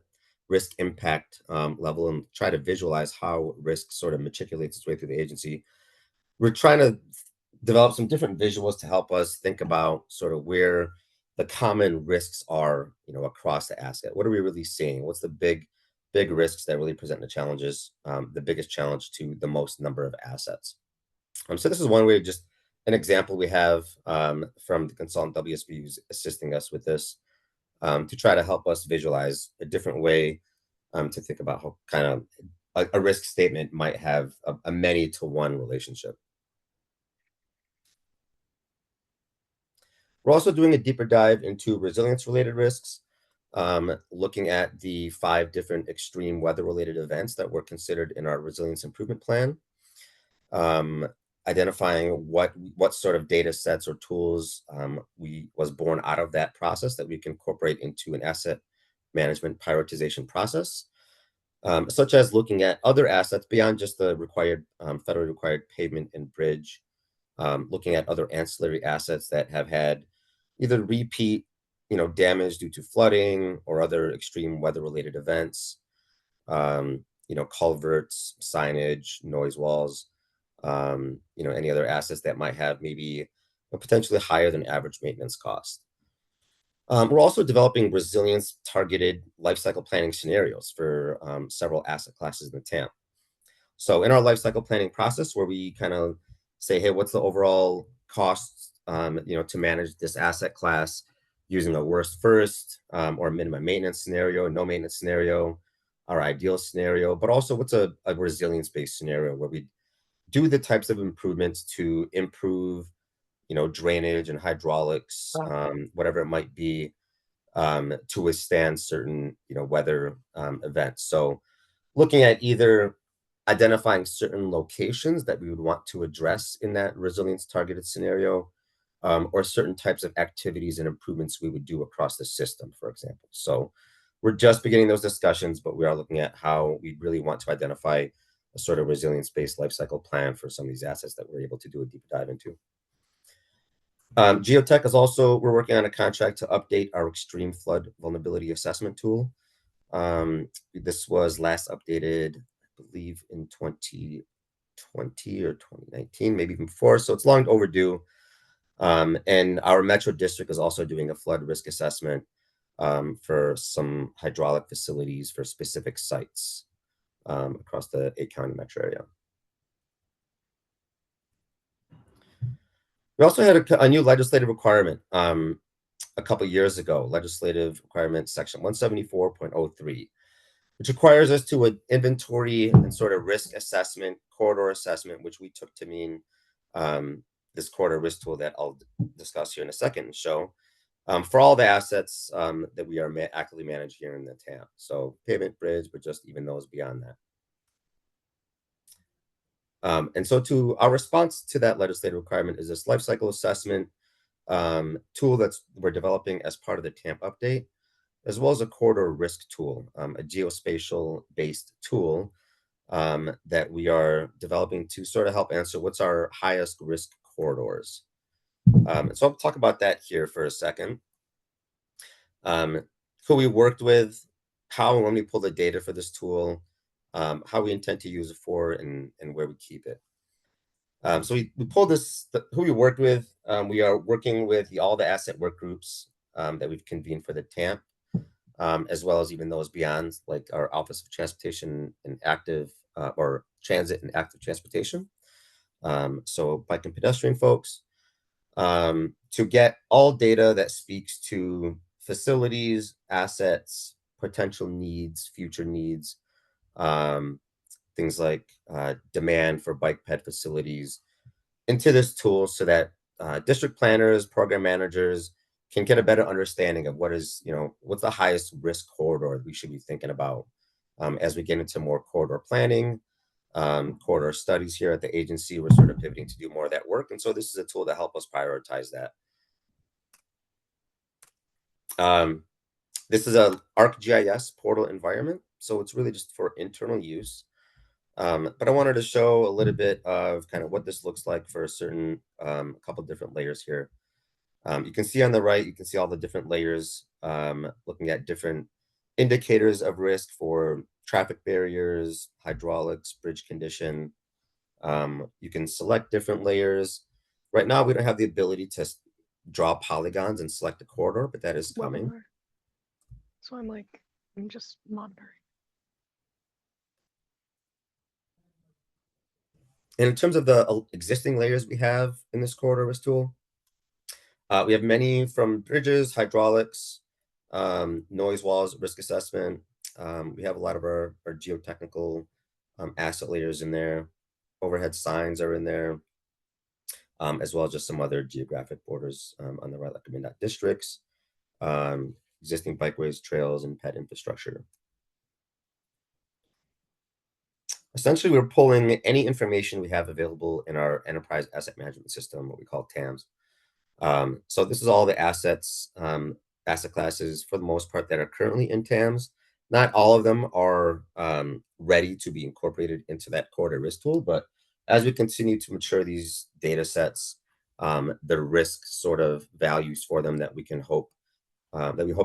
S7: risk impact level and try to visualize how risk sort of matriculates its way through the agency, we're trying to develop some different visuals to help us think about sort of where the common risks are, across the asset. What are we really seeing? What's the big risks that really present the challenges, the biggest challenge to the most number of assets? So this is one way, just an example we have from the consultant WSB who's assisting us with this to try to help us visualize a different way to think about how kind of a risk statement might have a many-to-one relationship. We're also doing a deeper dive into resilience-related risks, looking at the 5 different extreme weather-related events that were considered in our resilience improvement plan, identifying what sort of data sets or tools was born out of that process that we can incorporate into an asset management prioritization process, such as looking at other assets beyond just the required federally required pavement and bridge, looking at other ancillary assets that have had either repeat damage due to flooding or other extreme weather-related events, culverts, signage, noise walls, any other assets that might have maybe a potentially higher than average maintenance cost. We're also developing resilience targeted lifecycle planning scenarios for several asset classes in the TAMP. So in our lifecycle planning process, where we kind of say, hey, what's the overall cost to manage this asset class using a worst first or minimum maintenance scenario, no maintenance scenario, our ideal scenario, but also what's a resilience-based scenario where we do the types of improvements to improve, drainage and hydraulics, whatever it might be, to withstand certain, weather events. So looking at either identifying certain locations that we would want to address in that resilience targeted scenario, or certain types of activities and improvements we would do across the system, for example. So we're just beginning those discussions, but we are looking at how we really want to identify a sort of resilience-based life cycle plan for some of these assets that we're able to do a deep dive into. Geotech is also, we're working on a contract to update our extreme flood vulnerability assessment tool. This was last updated, I believe, in 2020 or 2019, maybe even before, so it's long overdue. And our Metro District is also doing a flood risk assessment for some hydraulic facilities for specific sites across the 8-county metro area. We also had a new legislative requirement a couple years ago, legislative requirement section 174.03, which requires us to inventory and sort of risk assessment, corridor assessment, which we took to mean this corridor risk tool that I'll discuss here in a second and show, for all the assets that we are actively managed here in the TAM. So pavement, bridge, but just even those beyond that. And so our response to that legislative requirement is this life cycle assessment tool we're developing as part of the TAMP update, as well as a corridor risk tool, a geospatial-based tool that we are developing to sort of help answer what's our highest risk corridors. So I'll talk about that here for a second. Who we worked with, how and when we pull the data for this tool, how we intend to use it for, and where we keep it. So we pulled this, who we worked with. We are working with all the asset work groups that we've convened for the TAMP, as well as even those beyond, like our Office of Transportation and Active, or Transit and Active Transportation. So bike and pedestrian folks, to get all data that speaks to facilities, assets, potential needs, future needs, things like demand for bike ped facilities into this tool, so that district planners, program managers can get a better understanding of what's the highest risk corridor we should be thinking about as we get into more corridor planning, corridor studies here at the agency. We're sort of pivoting to do more of that work. And so this is a tool to help us prioritize that. This is a ArcGIS portal environment, so it's really just for internal use. But I wanted to show a little bit of kind of what this looks like for a certain couple different layers here. You can see on the right, you can see all the different layers, looking at different indicators of risk for traffic barriers, hydraulics, bridge condition. You can select different layers. Right now, we don't have the ability to draw polygons and select a corridor, but that is coming.
S8: So I'm just monitoring.
S7: And in terms of the existing layers we have in this corridor risk tool, we have many from bridges, hydraulics, noise walls, risk assessment. We have a lot of our geotechnical asset layers in there. Overhead signs are in there, as well as just some other geographic borders on the right, like MnDOT districts, existing bikeways, trails, and ped infrastructure. Essentially, we're pulling any information we have available in our enterprise asset management system, what we call TAMs. So this is all the assets, asset classes for the most part that are currently in TAMs. Not all of them are ready to be incorporated into that corridor risk tool, but as we continue to mature these data sets, the risk sort of values for them that we hope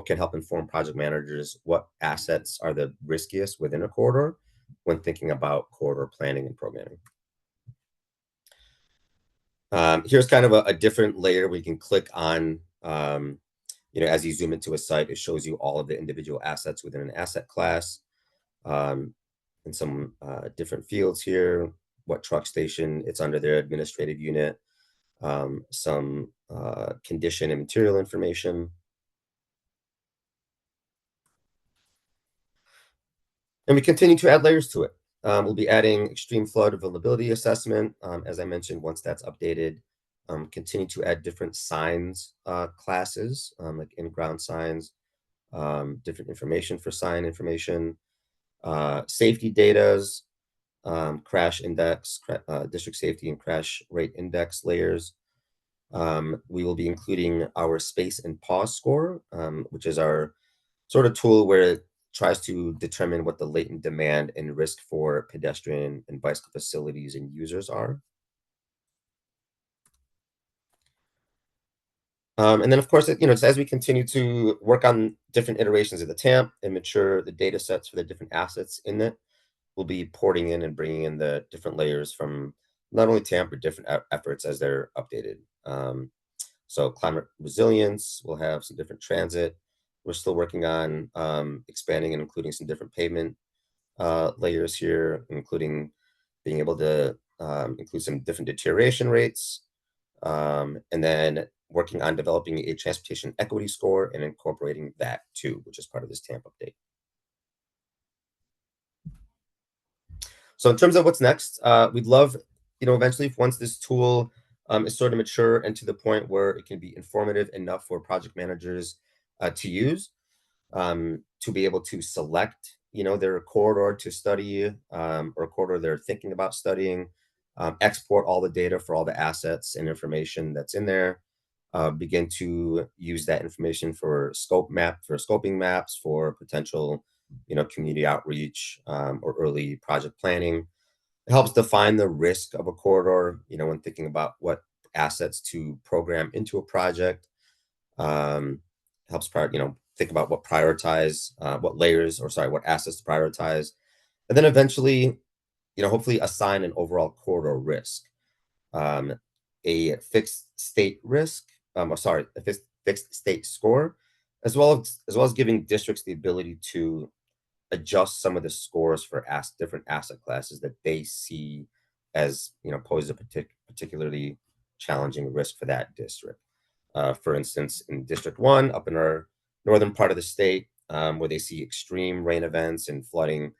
S7: can help inform project managers what assets are the riskiest within a corridor when thinking about corridor planning and programming. Here's kind of a different layer we can click on. As you zoom into a site, it shows you all of the individual assets within an asset class, and some different fields here, what truck station it's under, their administrative unit, some condition and material information. And we continue to add layers to it. We'll be adding extreme flood availability assessment, as I mentioned, once that's updated. Continue to add different signs classes, like in-ground signs, different information for sign information, safety datas, crash index, district safety and crash rate index layers. We will be including our space and pause score, which is our sort of tool where it tries to determine what the latent demand and risk for pedestrian and bicycle facilities and users are. And then, of course, as we continue to work on different iterations of the TAMP and mature the data sets for the different assets in it, we'll be porting in and bringing in the different layers from not only TAMP, but different efforts as they're updated. So climate resilience, we'll have some different transit. We're still working on expanding and including some different pavement layers here, including being able to include some different deterioration rates. And then working on developing a transportation equity score and incorporating that too, which is part of this TAMP update. So in terms of what's next, we'd love, eventually once this tool is sort of mature and to the point where it can be informative enough for project managers to use, to be able to select, their corridor to study, or a corridor they're thinking about studying, export all the data for all the assets and information that's in there, begin to use that information for scoping maps, for potential, community outreach, or early project planning. It helps define the risk of a corridor, when thinking about what assets to program into a project. Helps think about what what assets to prioritize, and then eventually, hopefully assign an overall corridor risk, a fixed state risk, a fixed state score, as well as giving districts the ability to adjust some of the scores for different asset classes that they see as, pose a particularly challenging risk for that district. For instance, in District 1, up in our northern part of the state, where they see extreme rain events and flooding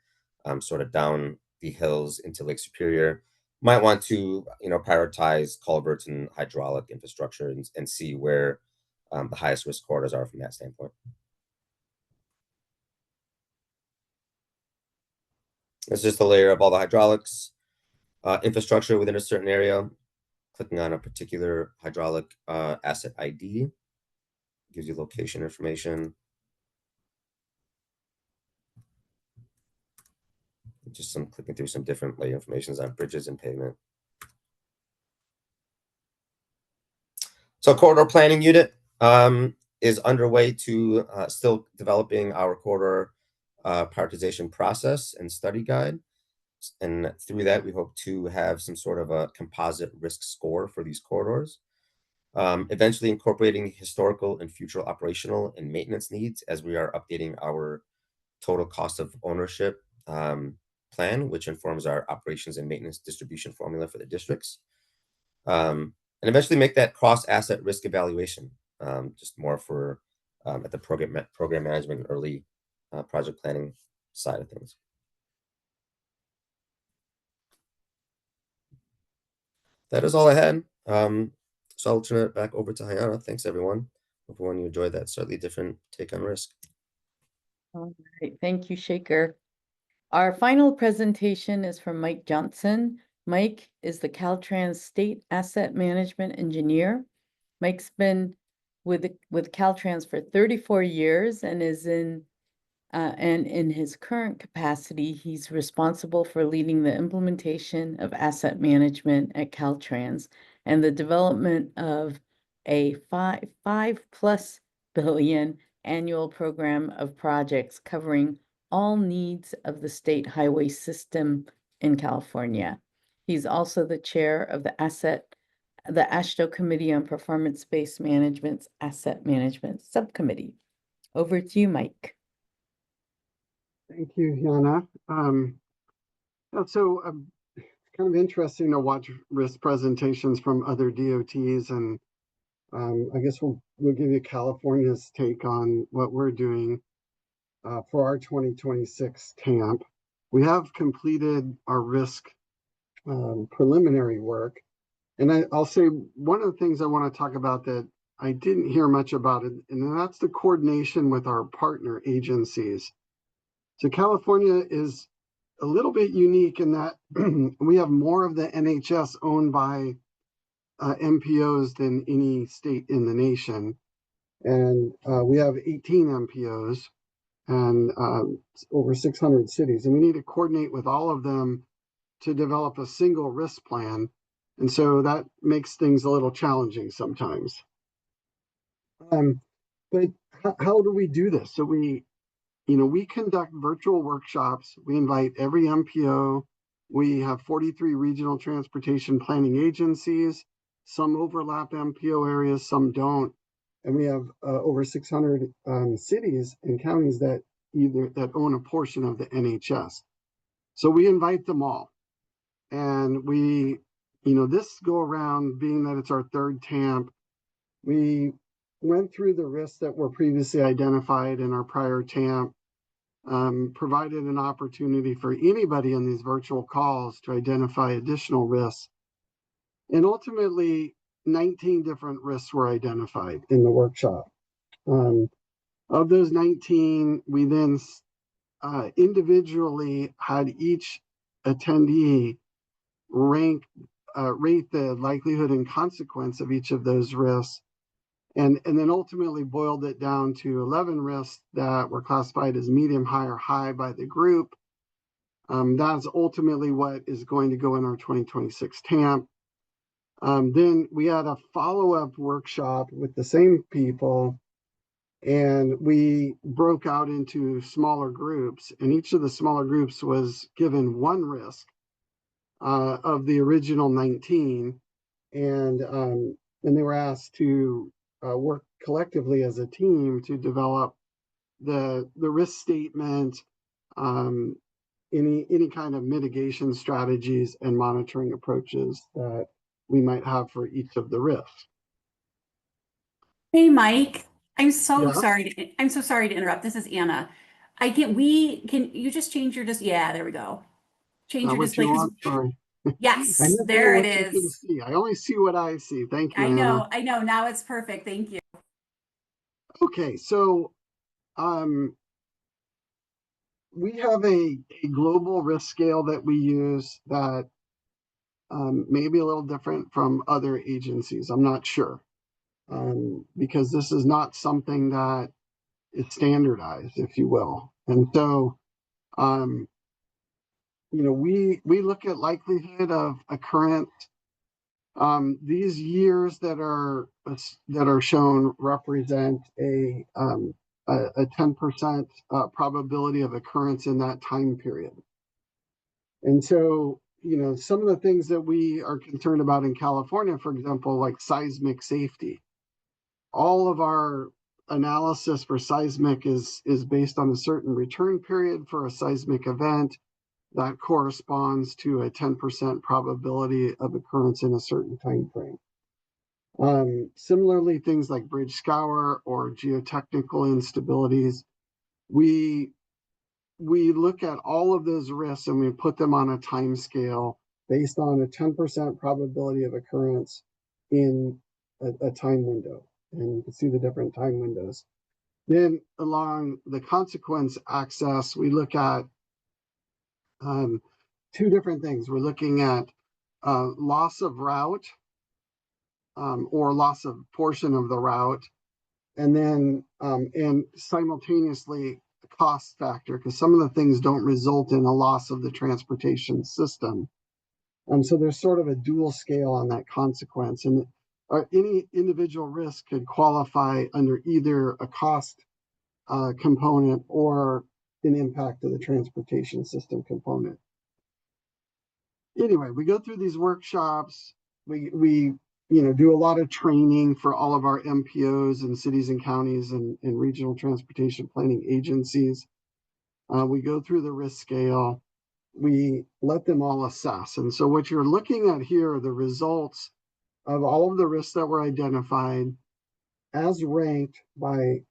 S7: sort of down the hills into Lake Superior, might want to, prioritize culverts and hydraulic infrastructure and see where the highest risk corridors are from that standpoint. It's just a layer of all the hydraulics infrastructure within a certain area. Clicking on a particular hydraulic asset ID gives you location information. Just clicking through some different layer informations on bridges and pavement. So corridor planning unit is underway to still developing our corridor prioritization process and study guide. And through that, we hope to have some sort of a composite risk score for these corridors. Eventually incorporating historical and future operational and maintenance needs as we are updating our total cost of ownership plan, which informs our operations and maintenance distribution formula for the districts. And eventually make that cross-asset risk evaluation, just more for at the program management and early project planning side of things. That is all I had. So I'll turn it back over to Hayana. Thanks, everyone. Hope everyone enjoyed that slightly different take on risk.
S3: All right, thank you, Shaker. Our final presentation is from Mike Johnson. Mike is the CalTrans State Asset Management Engineer. Mike's been with CalTrans for 34 years and is in his current capacity, he's responsible for leading the implementation of asset management at CalTrans and the development of a $5+ billion annual program of projects covering all needs of the state highway system in California. He's also the chair of the AASHTO Committee on Performance-Based Management's Asset Management Subcommittee. Over to you, Mike.
S9: Thank you, Yana. It's kind of interesting to watch risk presentations from other DOTs, and I guess we'll give you California's take on what we're doing for our 2026 TAMP. We have completed our risk preliminary work, and I'll say one of the things I want to talk about that I didn't hear much about it, and that's the coordination with our partner agencies. So California is a little bit unique in that we have more of the NHS owned by MPOs than any state in the nation. And we have 18 MPOs and over 600 cities. And we need to coordinate with all of them to develop a single risk plan. And so that makes things a little challenging sometimes. But how do we do this? So we conduct virtual workshops. We invite every MPO. We have 43 regional transportation planning agencies. Some overlap MPO areas, some don't. And we have over 600 cities and counties that own a portion of the NHS. So we invite them all. And we, this go around, being that it's our third TAMP, We went through the risks that were previously identified in our prior TAMP, provided an opportunity for anybody in these virtual calls to identify additional risks. And ultimately, 19 different risks were identified in the workshop. Of those 19, we then individually had each attendee rate the likelihood and consequence of each of those risks, and then ultimately boiled it down to 11 risks that were classified as medium, high, or high by the group. That's ultimately what is going to go in our 2026 TAMP. Then we had a follow-up workshop with the same people, and we broke out into smaller groups, and each of the smaller groups was given one risk of the original 19, and they were asked to work collectively as a team to develop the risk statement, any kind of mitigation strategies and monitoring approaches that we might have for each of the risks.
S1: Hey, Mike, I'm so
S9: Yeah.
S1: sorry. I'm so sorry to interrupt. This is Anna. Can you just change your yeah, there we go. Change your
S9: What
S1: display.
S9: you want? Sorry.
S1: Yes,
S9: I never
S1: there
S9: know
S1: it
S9: what you can
S1: is.
S9: see. I only see what I see. Thank you,
S1: I
S9: Anna.
S1: know. Now it's perfect. Thank you.
S9: Okay, so we have a global risk scale that we use that may be a little different from other agencies. I'm not sure, because this is not something that is standardized, if you will. And so, we look at likelihood of occurrence. These years that are shown represent a 10% probability of occurrence in that time period. And so, some of the things that we are concerned about in California, for example, like seismic safety, all of our analysis for seismic is based on a certain return period for a seismic event that corresponds to a 10% probability of occurrence in a certain time frame. Similarly, things like bridge scour or geotechnical instabilities, we look at all of those risks and we put them on a time scale based on a 10% probability of occurrence in a time window. And you can see the different time windows. Then along the consequence axis, we look at two different things. We're looking at loss of route, or loss of portion of the route, and then and simultaneously the cost factor, because some of the things don't result in a loss of the transportation system. So there's sort of a dual scale on that consequence, and any individual risk could qualify under either a cost component or an impact of the transportation system component. Anyway, we go through these workshops. We do a lot of training for all of our MPOs and cities and counties and regional transportation planning agencies. We go through the risk scale. We let them all assess. And so what you're looking at here are the results of all of the risks that were identified as ranked by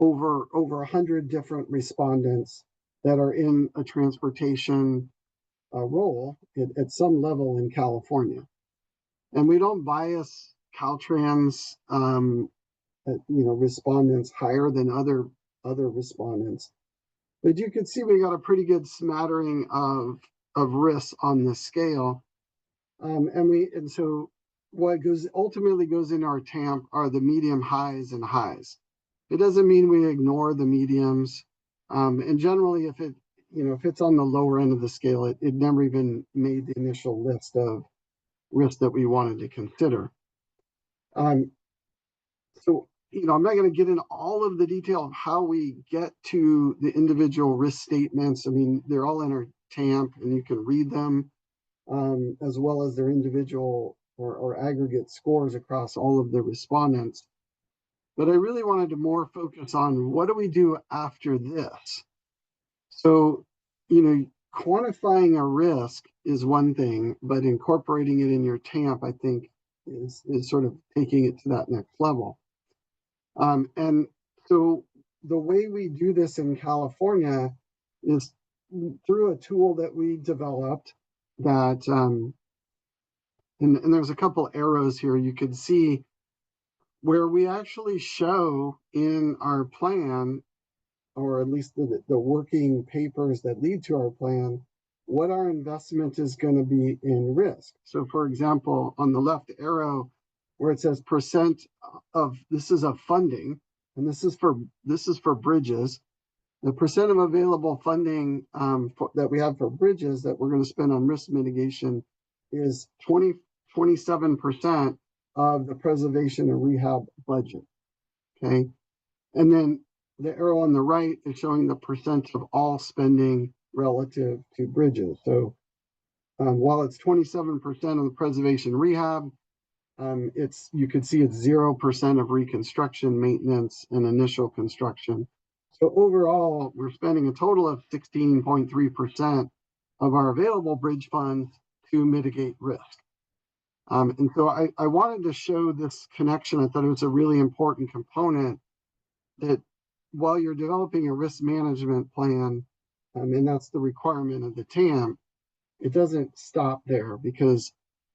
S9: over 100 different respondents that are in a transportation role at some level in California. And we don't bias CalTrans respondents higher than other respondents. But you can see we got a pretty good smattering of risks on this scale. And so what ultimately goes in our TAMP are the medium highs and highs. It doesn't mean we ignore the mediums. And generally, if it's on the lower end of the scale, it never even made the initial list of risks that we wanted to consider. So, I'm not going to get into all of the detail of how we get to the individual risk statements. I mean, they're all in our TAMP and you can read them, as well as their individual or aggregate scores across all of the respondents. But I really wanted to more focus on what do we do after this? So, quantifying a risk is one thing, but incorporating it in your TAMP, I think, is sort of taking it to that next level. And so the way we do this in California is through a tool that we developed that, and there's a couple arrows here you could see where we actually show in our plan, or at least the working papers that lead to our plan, what our investment is going to be in risk. So for example, on the left arrow where it says percent of, this is of funding, and this is for bridges, the percent of available funding that we have for bridges that we're going to spend on risk mitigation is 27% of the preservation and rehab budget. Okay. And then the arrow on the right is showing the percent of all spending relative to bridges. So while it's 27% of the preservation rehab, you could see it's 0% of reconstruction, maintenance, and initial construction. So overall, we're spending a total of 16.3% of our available bridge funds to mitigate risk. And so I wanted to show this connection. I thought it was a really important component that while you're developing a risk management plan, and that's the requirement of the TAM, it doesn't stop there, because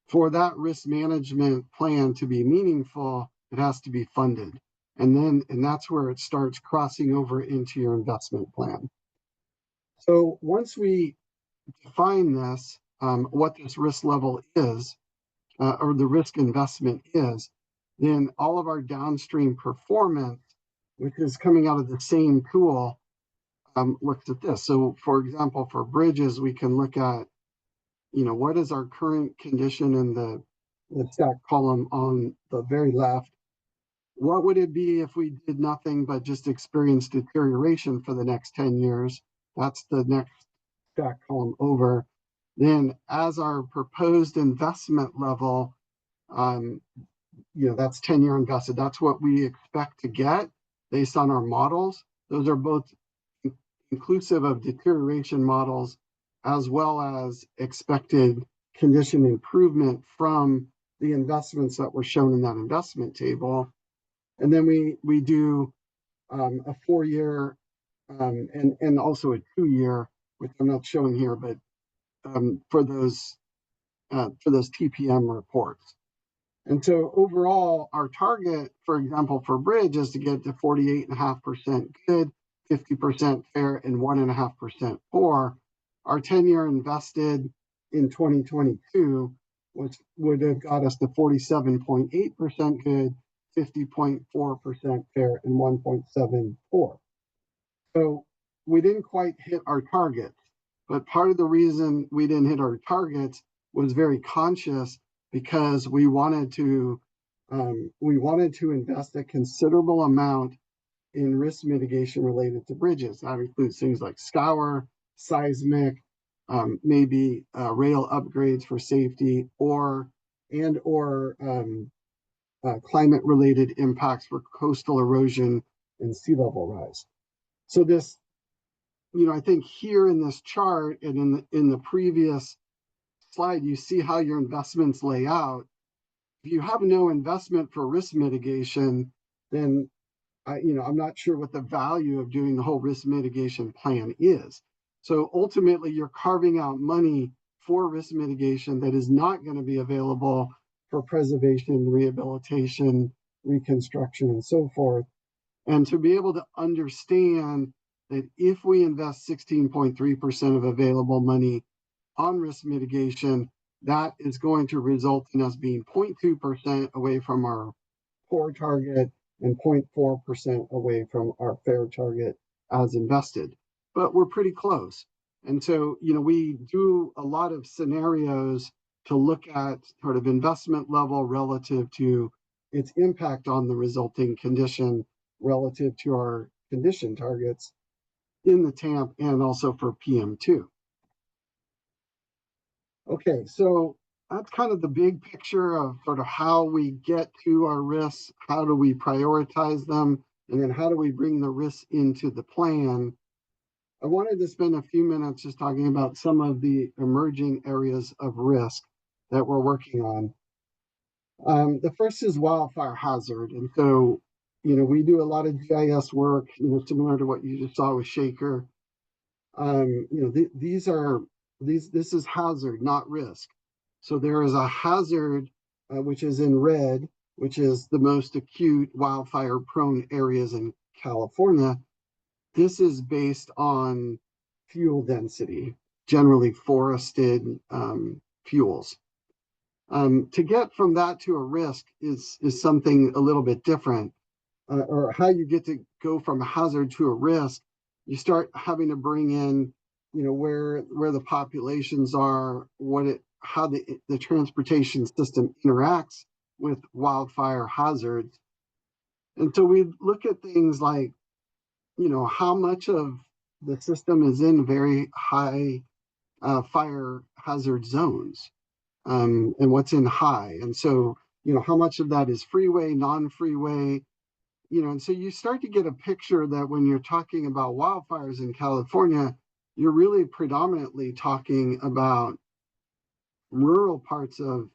S9: for that risk management plan to be meaningful, it has to be funded. And that's where it starts crossing over into your investment plan. So once we define this, what this risk level is, or the risk investment is, then all of our downstream performance, which is coming out of the same tool, looks at this. So for example, for bridges, we can look at, what is our current condition in the stack column on the very left? What would it be if we did nothing but just experience deterioration for the next 10 years? That's the next stack column over. Then as our proposed investment level, that's 10-year invested. That's what we expect to get based on our models. Those are both inclusive of deterioration models as well as expected condition improvement from the investments that were shown in that investment table. And then we do a 4-year and also a 2-year, which I'm not showing here, but for those TPM reports. And so overall, our target, for example, for bridge is to get to 48.5% good, 50% fair, and 1.5% poor. Our 10-year invested in 2022 would have got us to 47.8% good, 50.4% fair, and 1.7 poor. So we didn't quite hit our targets, but part of the reason we didn't hit our targets was very conscious, because we wanted to invest a considerable amount in risk mitigation related to bridges. That includes things like scour, seismic, maybe rail upgrades for safety, or climate related impacts for coastal erosion and sea level rise. So this, I think here in this chart and in the previous slide, you see how your investments lay out. If you have no investment for risk mitigation, then I'm not sure what the value of doing the whole risk mitigation plan is. So ultimately, you're carving out money for risk mitigation that is not going to be available for preservation, rehabilitation, reconstruction, and so forth. And to be able to understand that if we invest 16.3% of available money on risk mitigation, that is going to result in us being 0.2% away from our poor target and 0.4% away from our fair target as invested. But we're pretty close. And so, we do a lot of scenarios to look at sort of investment level relative to its impact on the resulting condition relative to our condition targets in the TAMP and also for PM2. Okay, so that's kind of the big picture of sort of how we get to our risks, how do we prioritize them, and then how do we bring the risks into the plan. I wanted to spend a few minutes just talking about some of the emerging areas of risk that we're working on. The first is wildfire hazard. And so, we do a lot of GIS work, similar to what you just saw with Shaker. This is hazard, not risk. So there is a hazard, which is in red, which is the most acute wildfire prone areas in California. This is based on fuel density, generally forested fuels. To get from that to a risk is something a little bit different, or how you get to go from a hazard to a risk. You start having to bring in, where the populations are, how the transportation system interacts with wildfire hazards. And so we look at things like, how much of the system is in very high fire hazard zones, and what's in high. And so, how much of that is freeway, non-freeway, and so you start to get a picture that when you're talking about wildfires in California, you're really predominantly talking about rural parts of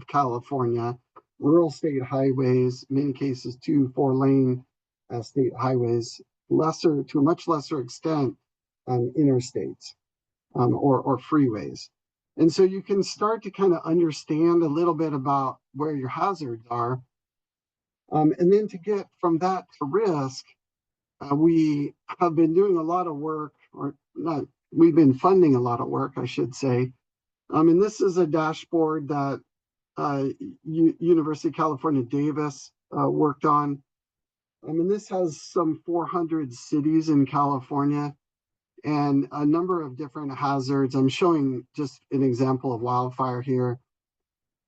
S9: California, rural state highways, many cases 2-4 lane state highways, to a much lesser extent, interstates or freeways. And so you can start to kind of understand a little bit about where your hazards are. And then to get from that to risk, we have been doing a lot of work, or not, we've been funding a lot of work, I should say. And this is a dashboard that University of California, Davis worked on. And this has some 400 cities in California and a number of different hazards. I'm showing just an example of wildfire here.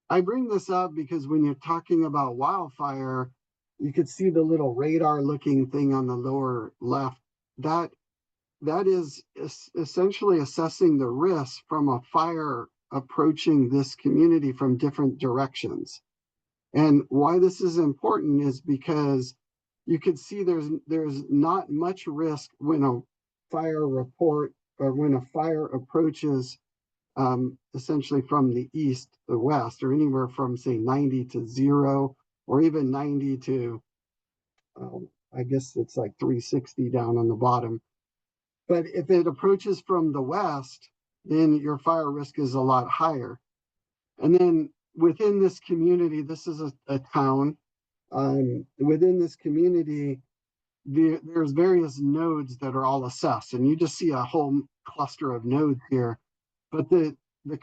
S9: I bring this up because when you're talking about wildfire, you could see the little radar looking thing on the lower left. That is essentially assessing the risk from a fire approaching this community from different directions. And why this is important is because you could see there's not much risk when a fire report, or when a fire approaches essentially from the east to west, or anywhere from say 90 to 0, or even 90 to I guess it's like 360 down on the bottom. But if it approaches from the west, then your fire risk is a lot higher. And then within this community, this is a town. Within this community, there's various nodes that are all assessed, and you just see a whole cluster of nodes here. But the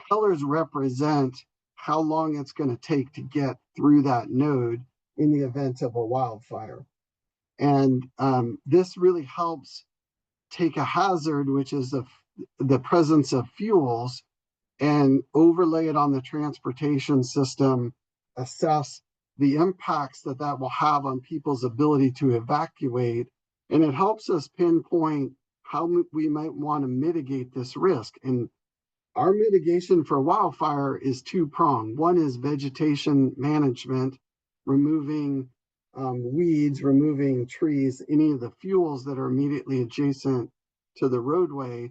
S9: colors represent how long it's going to take to get through that node in the event of a wildfire. And this really helps take a hazard, which is the presence of fuels, and overlay it on the transportation system, assess the impacts that will have on people's ability to evacuate. And it helps us pinpoint how we might want to mitigate this risk. And our mitigation for wildfire is two-pronged. One is vegetation management, removing weeds, removing trees, any of the fuels that are immediately adjacent to the roadway.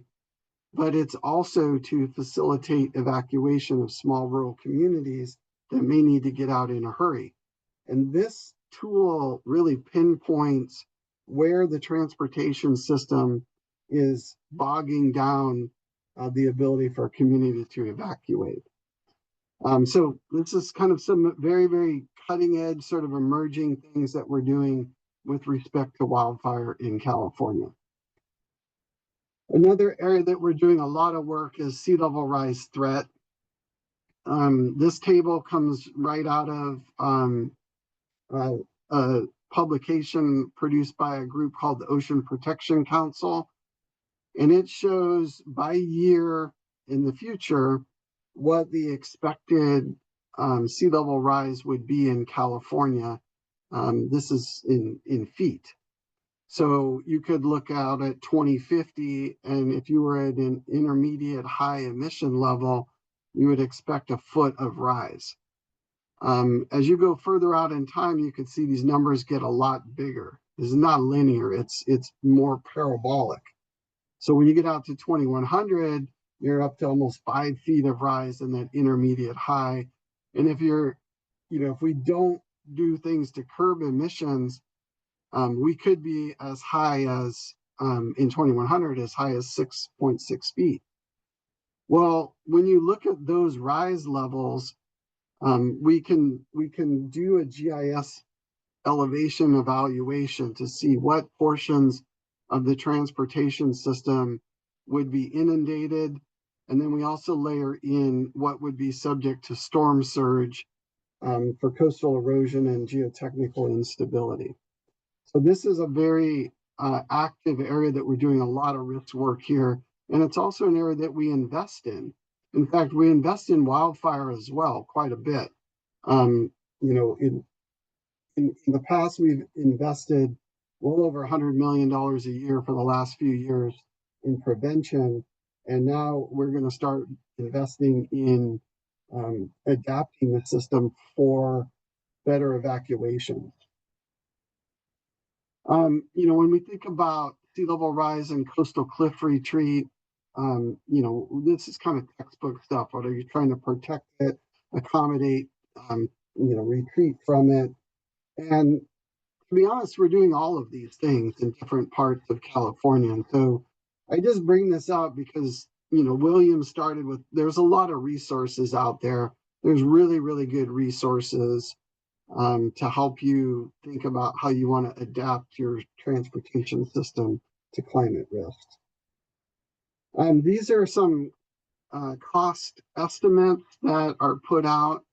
S9: But it's also to facilitate evacuation of small rural communities that may need to get out in a hurry. And this tool really pinpoints where the transportation system is bogging down the ability for a community to evacuate. So this is kind of some very, very cutting edge sort of emerging things that we're doing with respect to wildfire in California. Another area that we're doing a lot of work is sea level rise threat. This table comes right out of a publication produced by a group called the Ocean Protection Council. And it shows by year in the future what the expected sea level rise would be in California. This is in feet. So you could look out at 2050, and if you were at an intermediate high emission level, you would expect a foot of rise. As you go further out in time, you can see these numbers get a lot bigger. This is not linear, it's more parabolic. So when you get out to 2100, you're up to almost 5 feet of rise in that intermediate high. And if you're if we don't do things to curb emissions, we could be as high as in 2100 as high as 6.6 feet. Well, when you look at those rise levels, we can do a GIS elevation evaluation to see what portions of the transportation system would be inundated. And then we also layer in what would be subject to storm surge for coastal erosion and geotechnical instability. So this is a very active area that we're doing a lot of risk work here. And it's also an area that we invest in. In fact, we invest in wildfire as well, quite a bit. In the past, we've invested well over $100 million a year for the last few years in prevention. And now we're going to start investing in adapting the system for better evacuation. When we think about sea level rise and coastal cliff retreat, this is kind of textbook stuff. What are you trying to protect it, accommodate, retreat from it? And to be honest, we're doing all of these things in different parts of California. And so I just bring this out because, William started with, there's a lot of resources out there. There's really, really good resources to help you think about how you want to adapt your transportation system to climate risks. These are some cost estimates that are put out.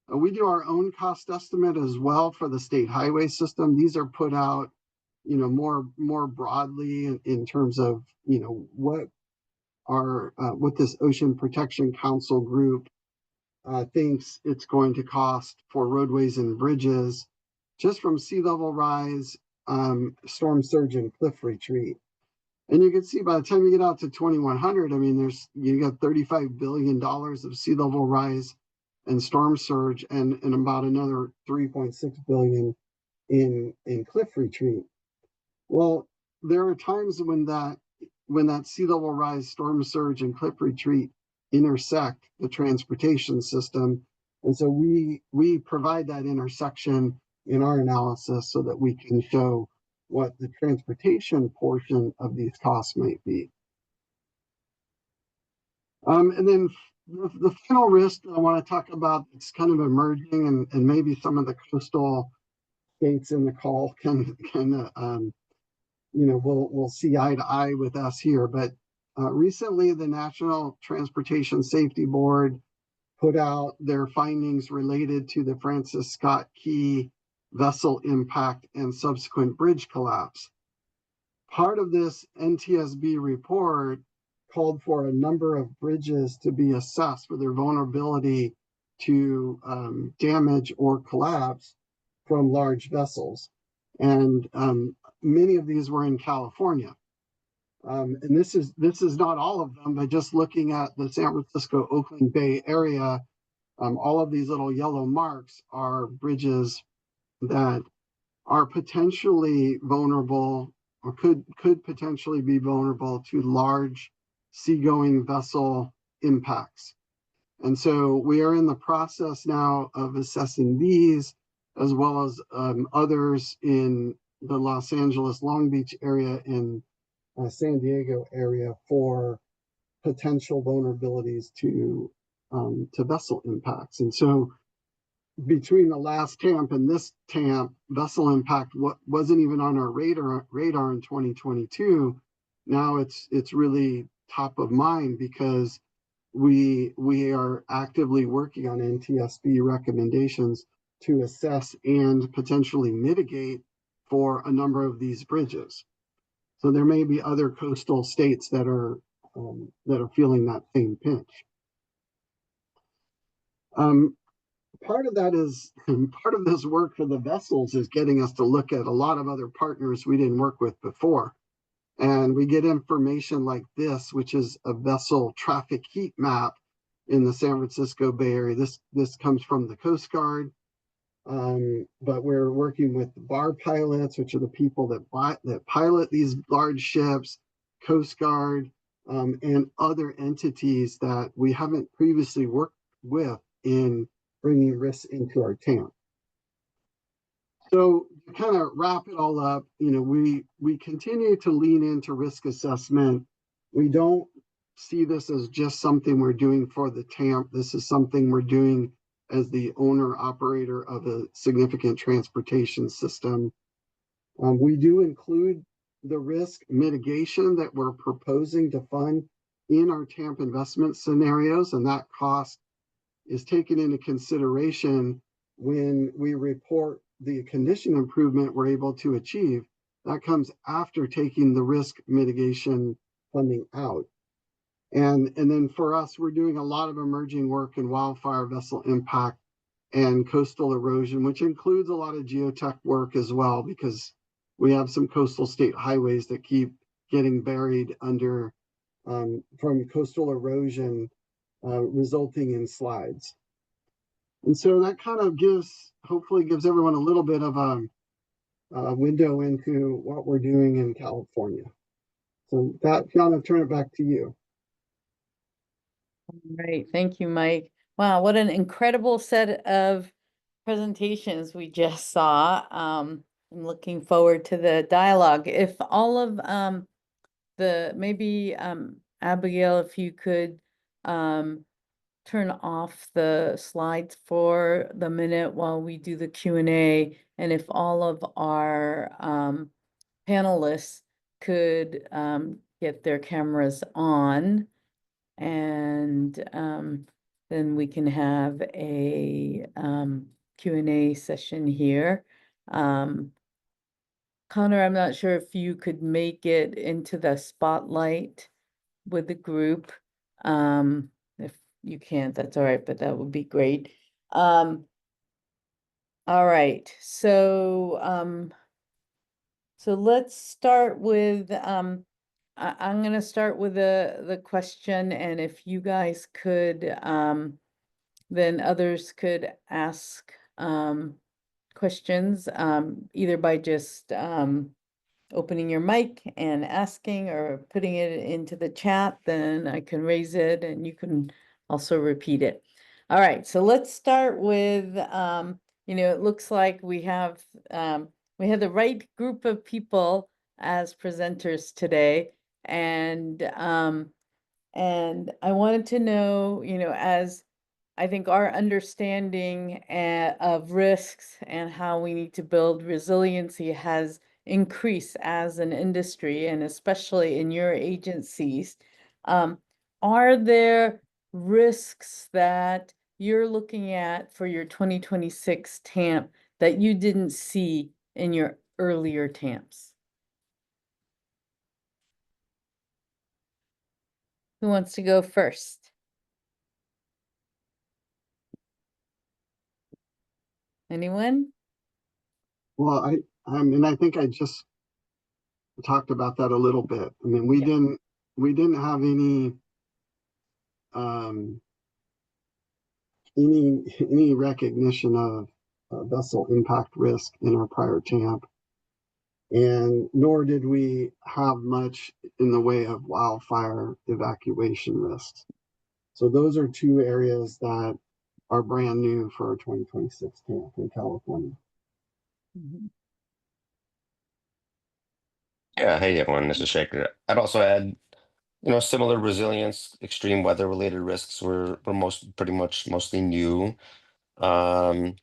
S9: We do our own cost estimate as well for the state highway system. These are put out, more broadly in terms of, what this Ocean Protection Council group thinks it's going to cost for roadways and bridges, just from sea level rise, storm surge, and cliff retreat. And you can see by the time you get out to 2100, I mean, you got $35 billion of sea level rise and storm surge, and about another 3.6 billion in cliff retreat. Well, there are times when that sea level rise, storm surge, and cliff retreat intersect the transportation system, and so we provide that intersection in our analysis so that we can show what the transportation portion of these costs might be. And then the final risk that I want to talk about, it's kind of emerging, and maybe some of the coastal states in the call can will see eye to eye with us here. But recently, the National Transportation Safety Board put out their findings related to the Francis Scott Key vessel impact and subsequent bridge collapse. Part of this NTSB report called for a number of bridges to be assessed for their vulnerability to damage or collapse from large vessels. And many of these were in California. And this is not all of them, but just looking at the San Francisco, Oakland Bay area, all of these little yellow marks are bridges that are potentially vulnerable or could potentially be vulnerable to large seagoing vessel impacts. And so we are in the process now of assessing these, as well as others in the Los Angeles, Long Beach area and San Diego area for potential vulnerabilities to vessel impacts. And so between the last TAMP and this TAMP, vessel impact wasn't even on our radar in 2022. Now it's really top of mind because we are actively working on NTSB recommendations to assess and potentially mitigate for a number of these bridges. So there may be other coastal states that are feeling that same pinch. Part of this work for the vessels is getting us to look at a lot of other partners we didn't work with before. And we get information like this, which is a vessel traffic heat map in the San Francisco Bay Area. This comes from the Coast Guard, but we're working with bar pilots, which are the people that pilot these large ships, Coast Guard, and other entities that we haven't previously worked with in bringing risks into our TAMP. So to kind of wrap it all up, we continue to lean into risk assessment. We don't see this as just something we're doing for the TAMP. This is something we're doing as the owner operator of a significant transportation system. We do include the risk mitigation that we're proposing to fund in our TAMP investment scenarios, and that cost is taken into consideration when we report the condition improvement we're able to achieve. That comes after taking the risk mitigation funding out. And then for us, we're doing a lot of emerging work in wildfire vessel impact and coastal erosion, which includes a lot of geotech work as well, because we have some coastal state highways that keep getting buried under from coastal erosion resulting in slides. And so that kind of hopefully gives everyone a little bit of a window into what we're doing in California. So that, John, I'll turn it back to you.
S3: Right. Thank you, Mike. Wow, what an incredible set of presentations we just saw. I'm looking forward to the dialogue. If all of maybe Abigail, if you could turn off the slides for the minute while we do the Q&A, and if all of our panelists could get their cameras on, and then we can have a Q&A session here. Connor, I'm not sure if you could make it into the spotlight with the group. If you can't, that's all right, but that would be great. All right, so let's start with I'm going to start with the question, and if you guys could, then others could ask questions, either by just opening your mic and asking, or putting it into the chat, then I can raise it and you can also repeat it. All right, so let's start with, it looks like we have the right group of people as presenters today. And I wanted to know, as I think our understanding of risks and how we need to build resiliency has increased as an industry, and especially in your agencies. Are there risks that you're looking at for your 2026 TAMP that you didn't see in your earlier TAMPs? Who wants to go first? Anyone?
S9: Well, I think I just talked about that a little bit. I mean, we didn't have any recognition of vessel impact risk in our prior TAMP, and nor did we have much in the way of wildfire evacuation risks. So those are two areas that are brand new for our 2026 TAMP in California.
S3: Mm-hmm.
S7: Yeah, hey everyone, this is Shaker. I'd also add, similar resilience, extreme weather related risks were pretty much mostly new. I'd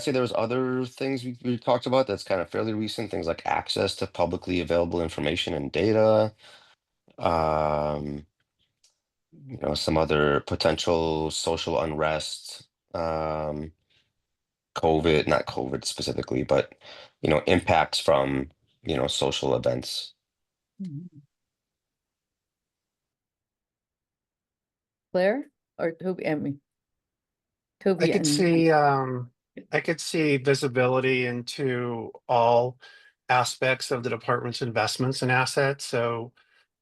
S7: say there was other things we talked about that's kind of fairly recent, things like access to publicly available information and data. Some other potential social unrest, COVID, not COVID specifically, but impacts from social events.
S3: Mm-hmm. Claire or Toby? Toby
S5: I could see visibility into all aspects of the department's investments and assets. So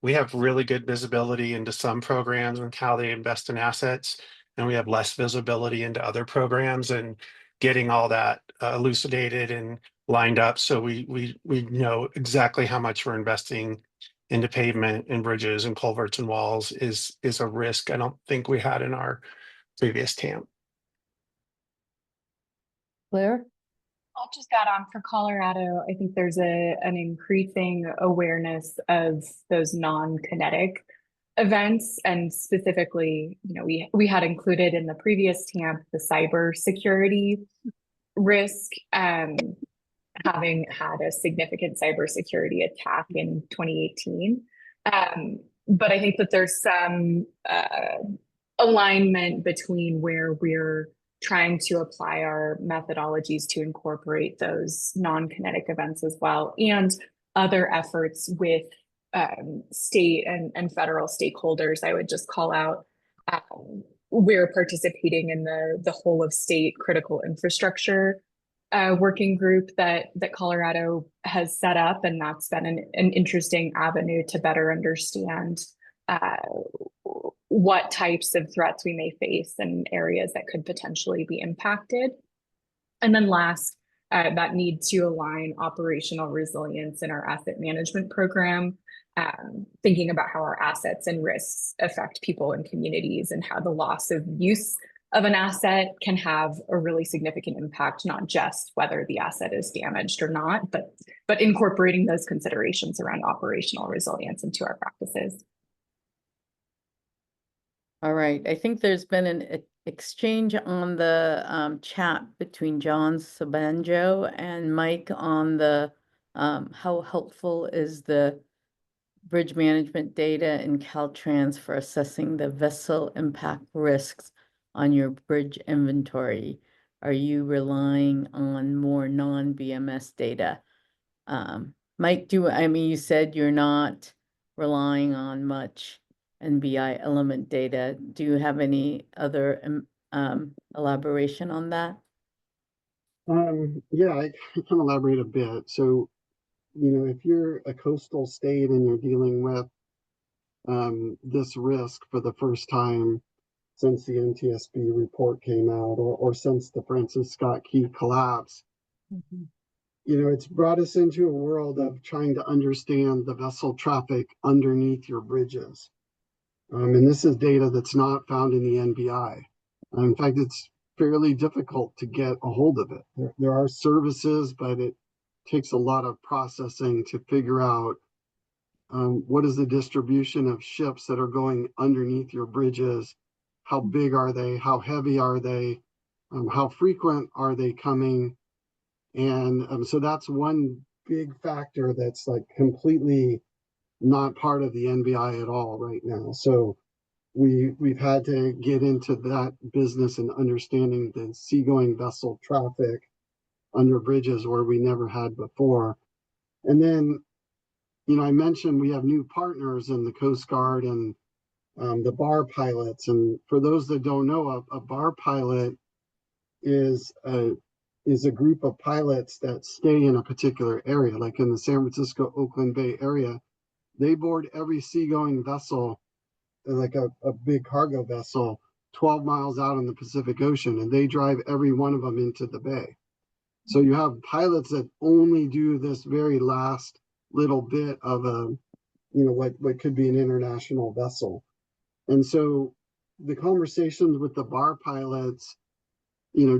S5: we have really good visibility into some programs and how they invest in assets, and we have less visibility into other programs, and getting all that elucidated and lined up so we know exactly how much we're investing into pavement and bridges and culverts and walls is a risk I don't think we had in our previous TAMP.
S3: Claire?
S6: I'll just add on for Colorado. I think there's an increasing awareness of those non-kinetic events, and specifically, we had included in the previous TAMP the cyber security risk, having had a significant cybersecurity attack in 2018. But I think that there's some alignment between where we're trying to apply our methodologies to incorporate those non-kinetic events as well, and other efforts with state and federal stakeholders. I would just call out, we're participating in the whole of state critical infrastructure working group that Colorado has set up, and that's been an interesting avenue to better understand what types of threats we may face and areas that could potentially be impacted. And then last, that need to align operational resilience in our asset management program, thinking about how our assets and risks affect people and communities, and how the loss of use of an asset can have a really significant impact, not just whether the asset is damaged or not, but incorporating those considerations around operational resilience into our practices.
S3: All right, I think there's been an exchange on the chat between John Sabanjo and Mike on the how helpful is the bridge management data in CalTrans for assessing the vessel impact risks on your bridge inventory. Are you relying on more non-BMS data? Mike, you said you're not relying on much NBI element data. Do you have any other elaboration on that?
S9: Yeah, I can elaborate a bit. So, if you're a coastal state and you're dealing with this risk for the first time since the NTSB report came out, or since the Francis Scott Key collapse, it's brought us into a world of trying to understand the vessel traffic underneath your bridges. And this is data that's not found in the NBI. In fact, it's fairly difficult to get a hold of it. There are services, but it takes a lot of processing to figure out what is the distribution of ships that are going underneath your bridges. How big are they? How heavy are they? How frequent are they coming? And so that's one big factor that's like completely not part of the NBI at all right now. So we've had to get into that business and understanding the seagoing vessel traffic under bridges where we never had before. And then, I mentioned we have new partners in the Coast Guard and the bar pilots. And for those that don't know, a bar pilot is a group of pilots that stay in a particular area, like in the San Francisco, Oakland Bay area. They board every seagoing vessel, like a big cargo vessel, 12 miles out in the Pacific Ocean, and they drive every one of them into the bay. So you have pilots that only do this very last little bit of what could be an international vessel. And so the conversations with the bar pilots,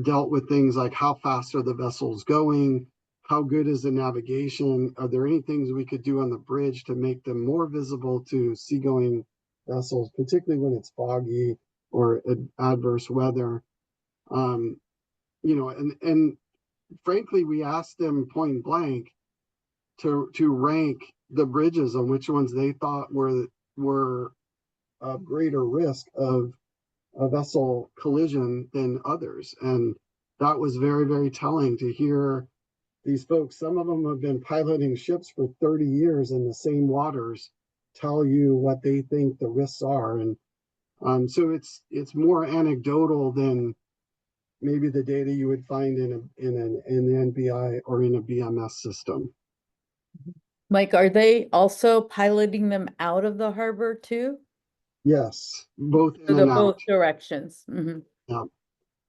S9: dealt with things like how fast are the vessels going? How good is the navigation? Are there any things we could do on the bridge to make them more visible to seagoing vessels, particularly when it's foggy or adverse weather? And frankly, we asked them point blank to rank the bridges on which ones they thought were of greater risk of a vessel collision than others. And that was very, very telling to hear these folks. Some of them have been piloting ships for 30 years in the same waters, tell you what they think the risks are. And so it's more anecdotal than maybe the data you would find in an NBI or in a BMS system.
S3: Mike, are they also piloting them out of the harbor too?
S9: Yes, both in
S3: So
S9: and out.
S3: both directions.
S9: Yeah.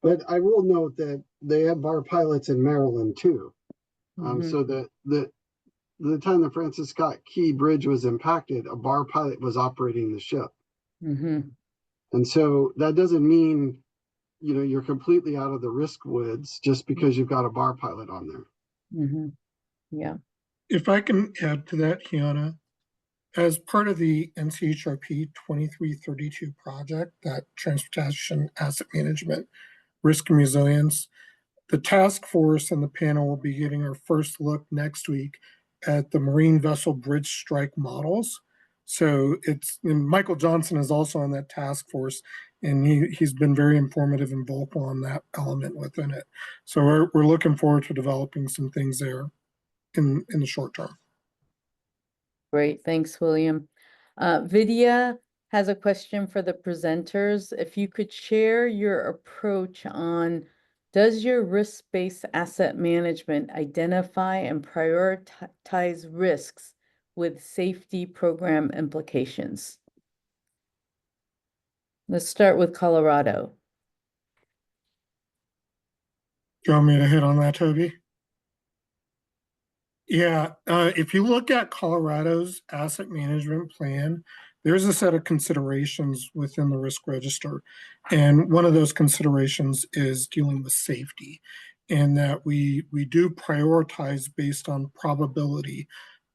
S9: But I will note that they have bar pilots in Maryland too. So the time the Francis Scott Key Bridge was impacted, a bar pilot was operating the ship. And so that doesn't mean you're completely out of the risk woods just because you've got a bar pilot on there.
S3: Mhm. Yeah.
S4: If I can add to that, Kiana, as part of the NCHRP 2332 project, that Transportation Asset Management Risk and Resilience, the task force and the panel will be getting our first look next week at the marine vessel bridge strike models. So and Michael Johnson is also on that task force, and he's been very informative and vocal on that element within it. So we're looking forward to developing some things there in the short term.
S3: Great, thanks, William. Vidya has a question for the presenters. If you could share your approach on, does your risk-based asset management identify and prioritize risks with safety program implications? Let's start with Colorado.
S4: Do you want me to hit on that, Toby? Yeah, if you look at Colorado's asset management plan, there's a set of considerations within the risk register. And one of those considerations is dealing with safety, and that we do prioritize based on probability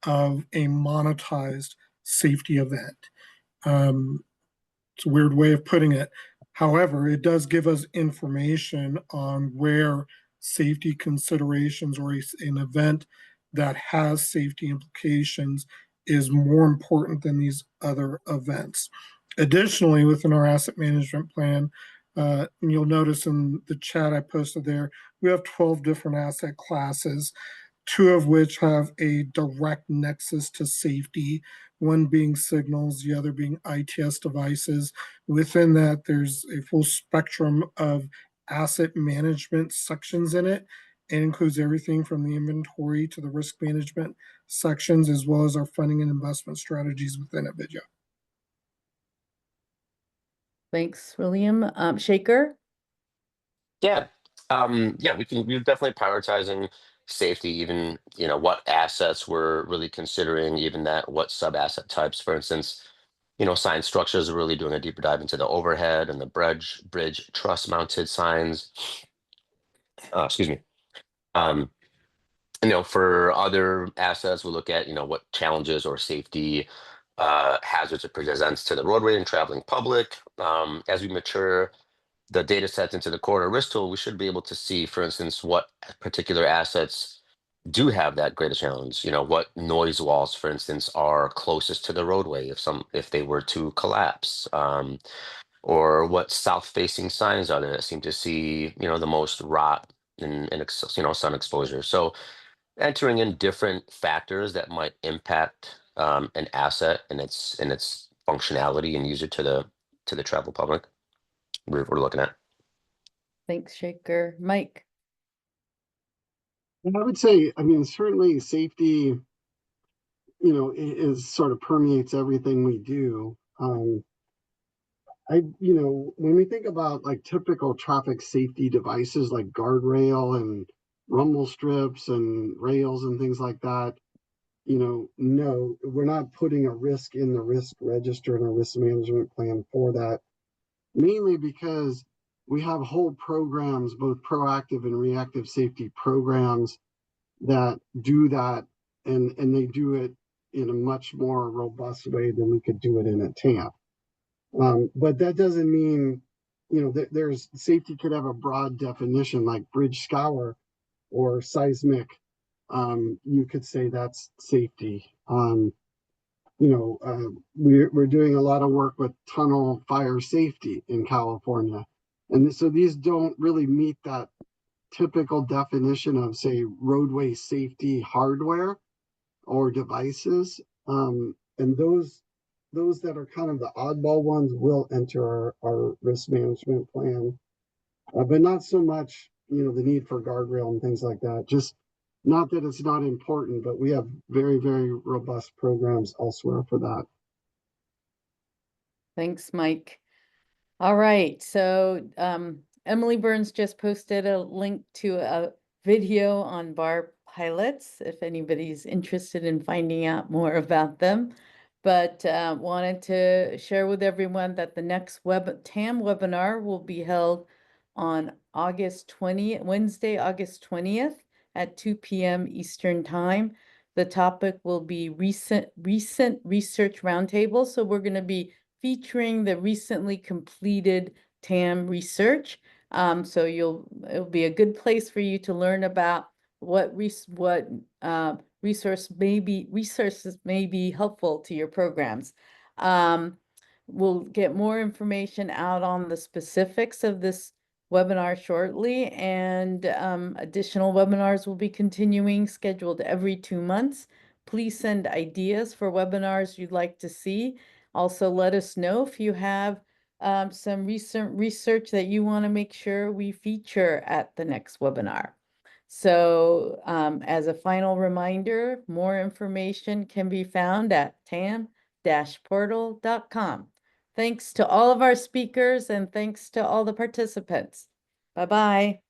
S4: of a monetized safety event. It's a weird way of putting it. However, it does give us information on where safety considerations or an event that has safety implications is more important than these other events. Additionally, within our asset management plan, and you'll notice in the chat I posted there, we have 12 different asset classes, 2 of which have a direct nexus to safety, one being signals, the other being ITS devices. Within that, there's a full spectrum of asset management sections in it. It includes everything from the inventory to the risk management sections, as well as our funding and investment strategies within it, Vidya.
S3: Thanks, William. Shaker?
S10: Yeah. We're definitely prioritizing safety, even, what assets we're really considering, even that what sub-asset types, for instance, science structures are really doing a deeper dive into the overhead and the bridge truss mounted signs. Excuse me. For other assets, we look at, what challenges or safety hazards it presents to the roadway and traveling public. As we mature the data sets into the corridor risk tool, we should be able to see, for instance, what particular assets do have that greatest challenge. What noise walls, for instance, are closest to the roadway if they were to collapse, or what south-facing signs are there that seem to see, the most rot and sun exposure. So entering in different factors that might impact an asset and its functionality and user to the travel public, we're looking at.
S3: Thanks, Shaker. Mike?
S9: And I would say, certainly safety, is sort of permeates everything we do. When we think about like typical traffic safety devices like guardrail and rumble strips and rails and things like that, no, we're not putting a risk in the risk register and a risk management plan for that, mainly because we have whole programs, both proactive and reactive safety programs that do that, and they do it in a much more robust way than we could do it in a TAMP. But that doesn't mean, there's safety could have a broad definition like bridge scour or seismic. You could say that's safety. We're doing a lot of work with tunnel fire safety in California. And so these don't really meet that typical definition of, say, roadway safety hardware or devices. And those that are kind of the oddball ones will enter our risk management plan, but not so much, the need for guardrail and things like that. Just not that it's not important, but we have very, very robust programs elsewhere for that.
S3: Thanks, Mike. All right, so Emily Burns just posted a link to a video on bar pilots, if anybody's interested in finding out more about them. But wanted to share with everyone that the next TAM webinar will be held on Wednesday, August 20th at 2 p.m. Eastern Time. The topic will be recent research roundtable. So we're going to be featuring the recently completed TAM research. So it'll be a good place for you to learn about what resources may be helpful to your programs. We'll get more information out on the specifics of this webinar shortly, and additional webinars will be continuing, scheduled every 2 months. Please send ideas for webinars you'd like to see. Also, let us know if you have some recent research that you want to make sure we feature at the next webinar. So as a final reminder, more information can be found at tam-portal.com. Thanks to all of our speakers and thanks to all the participants. Bye-bye.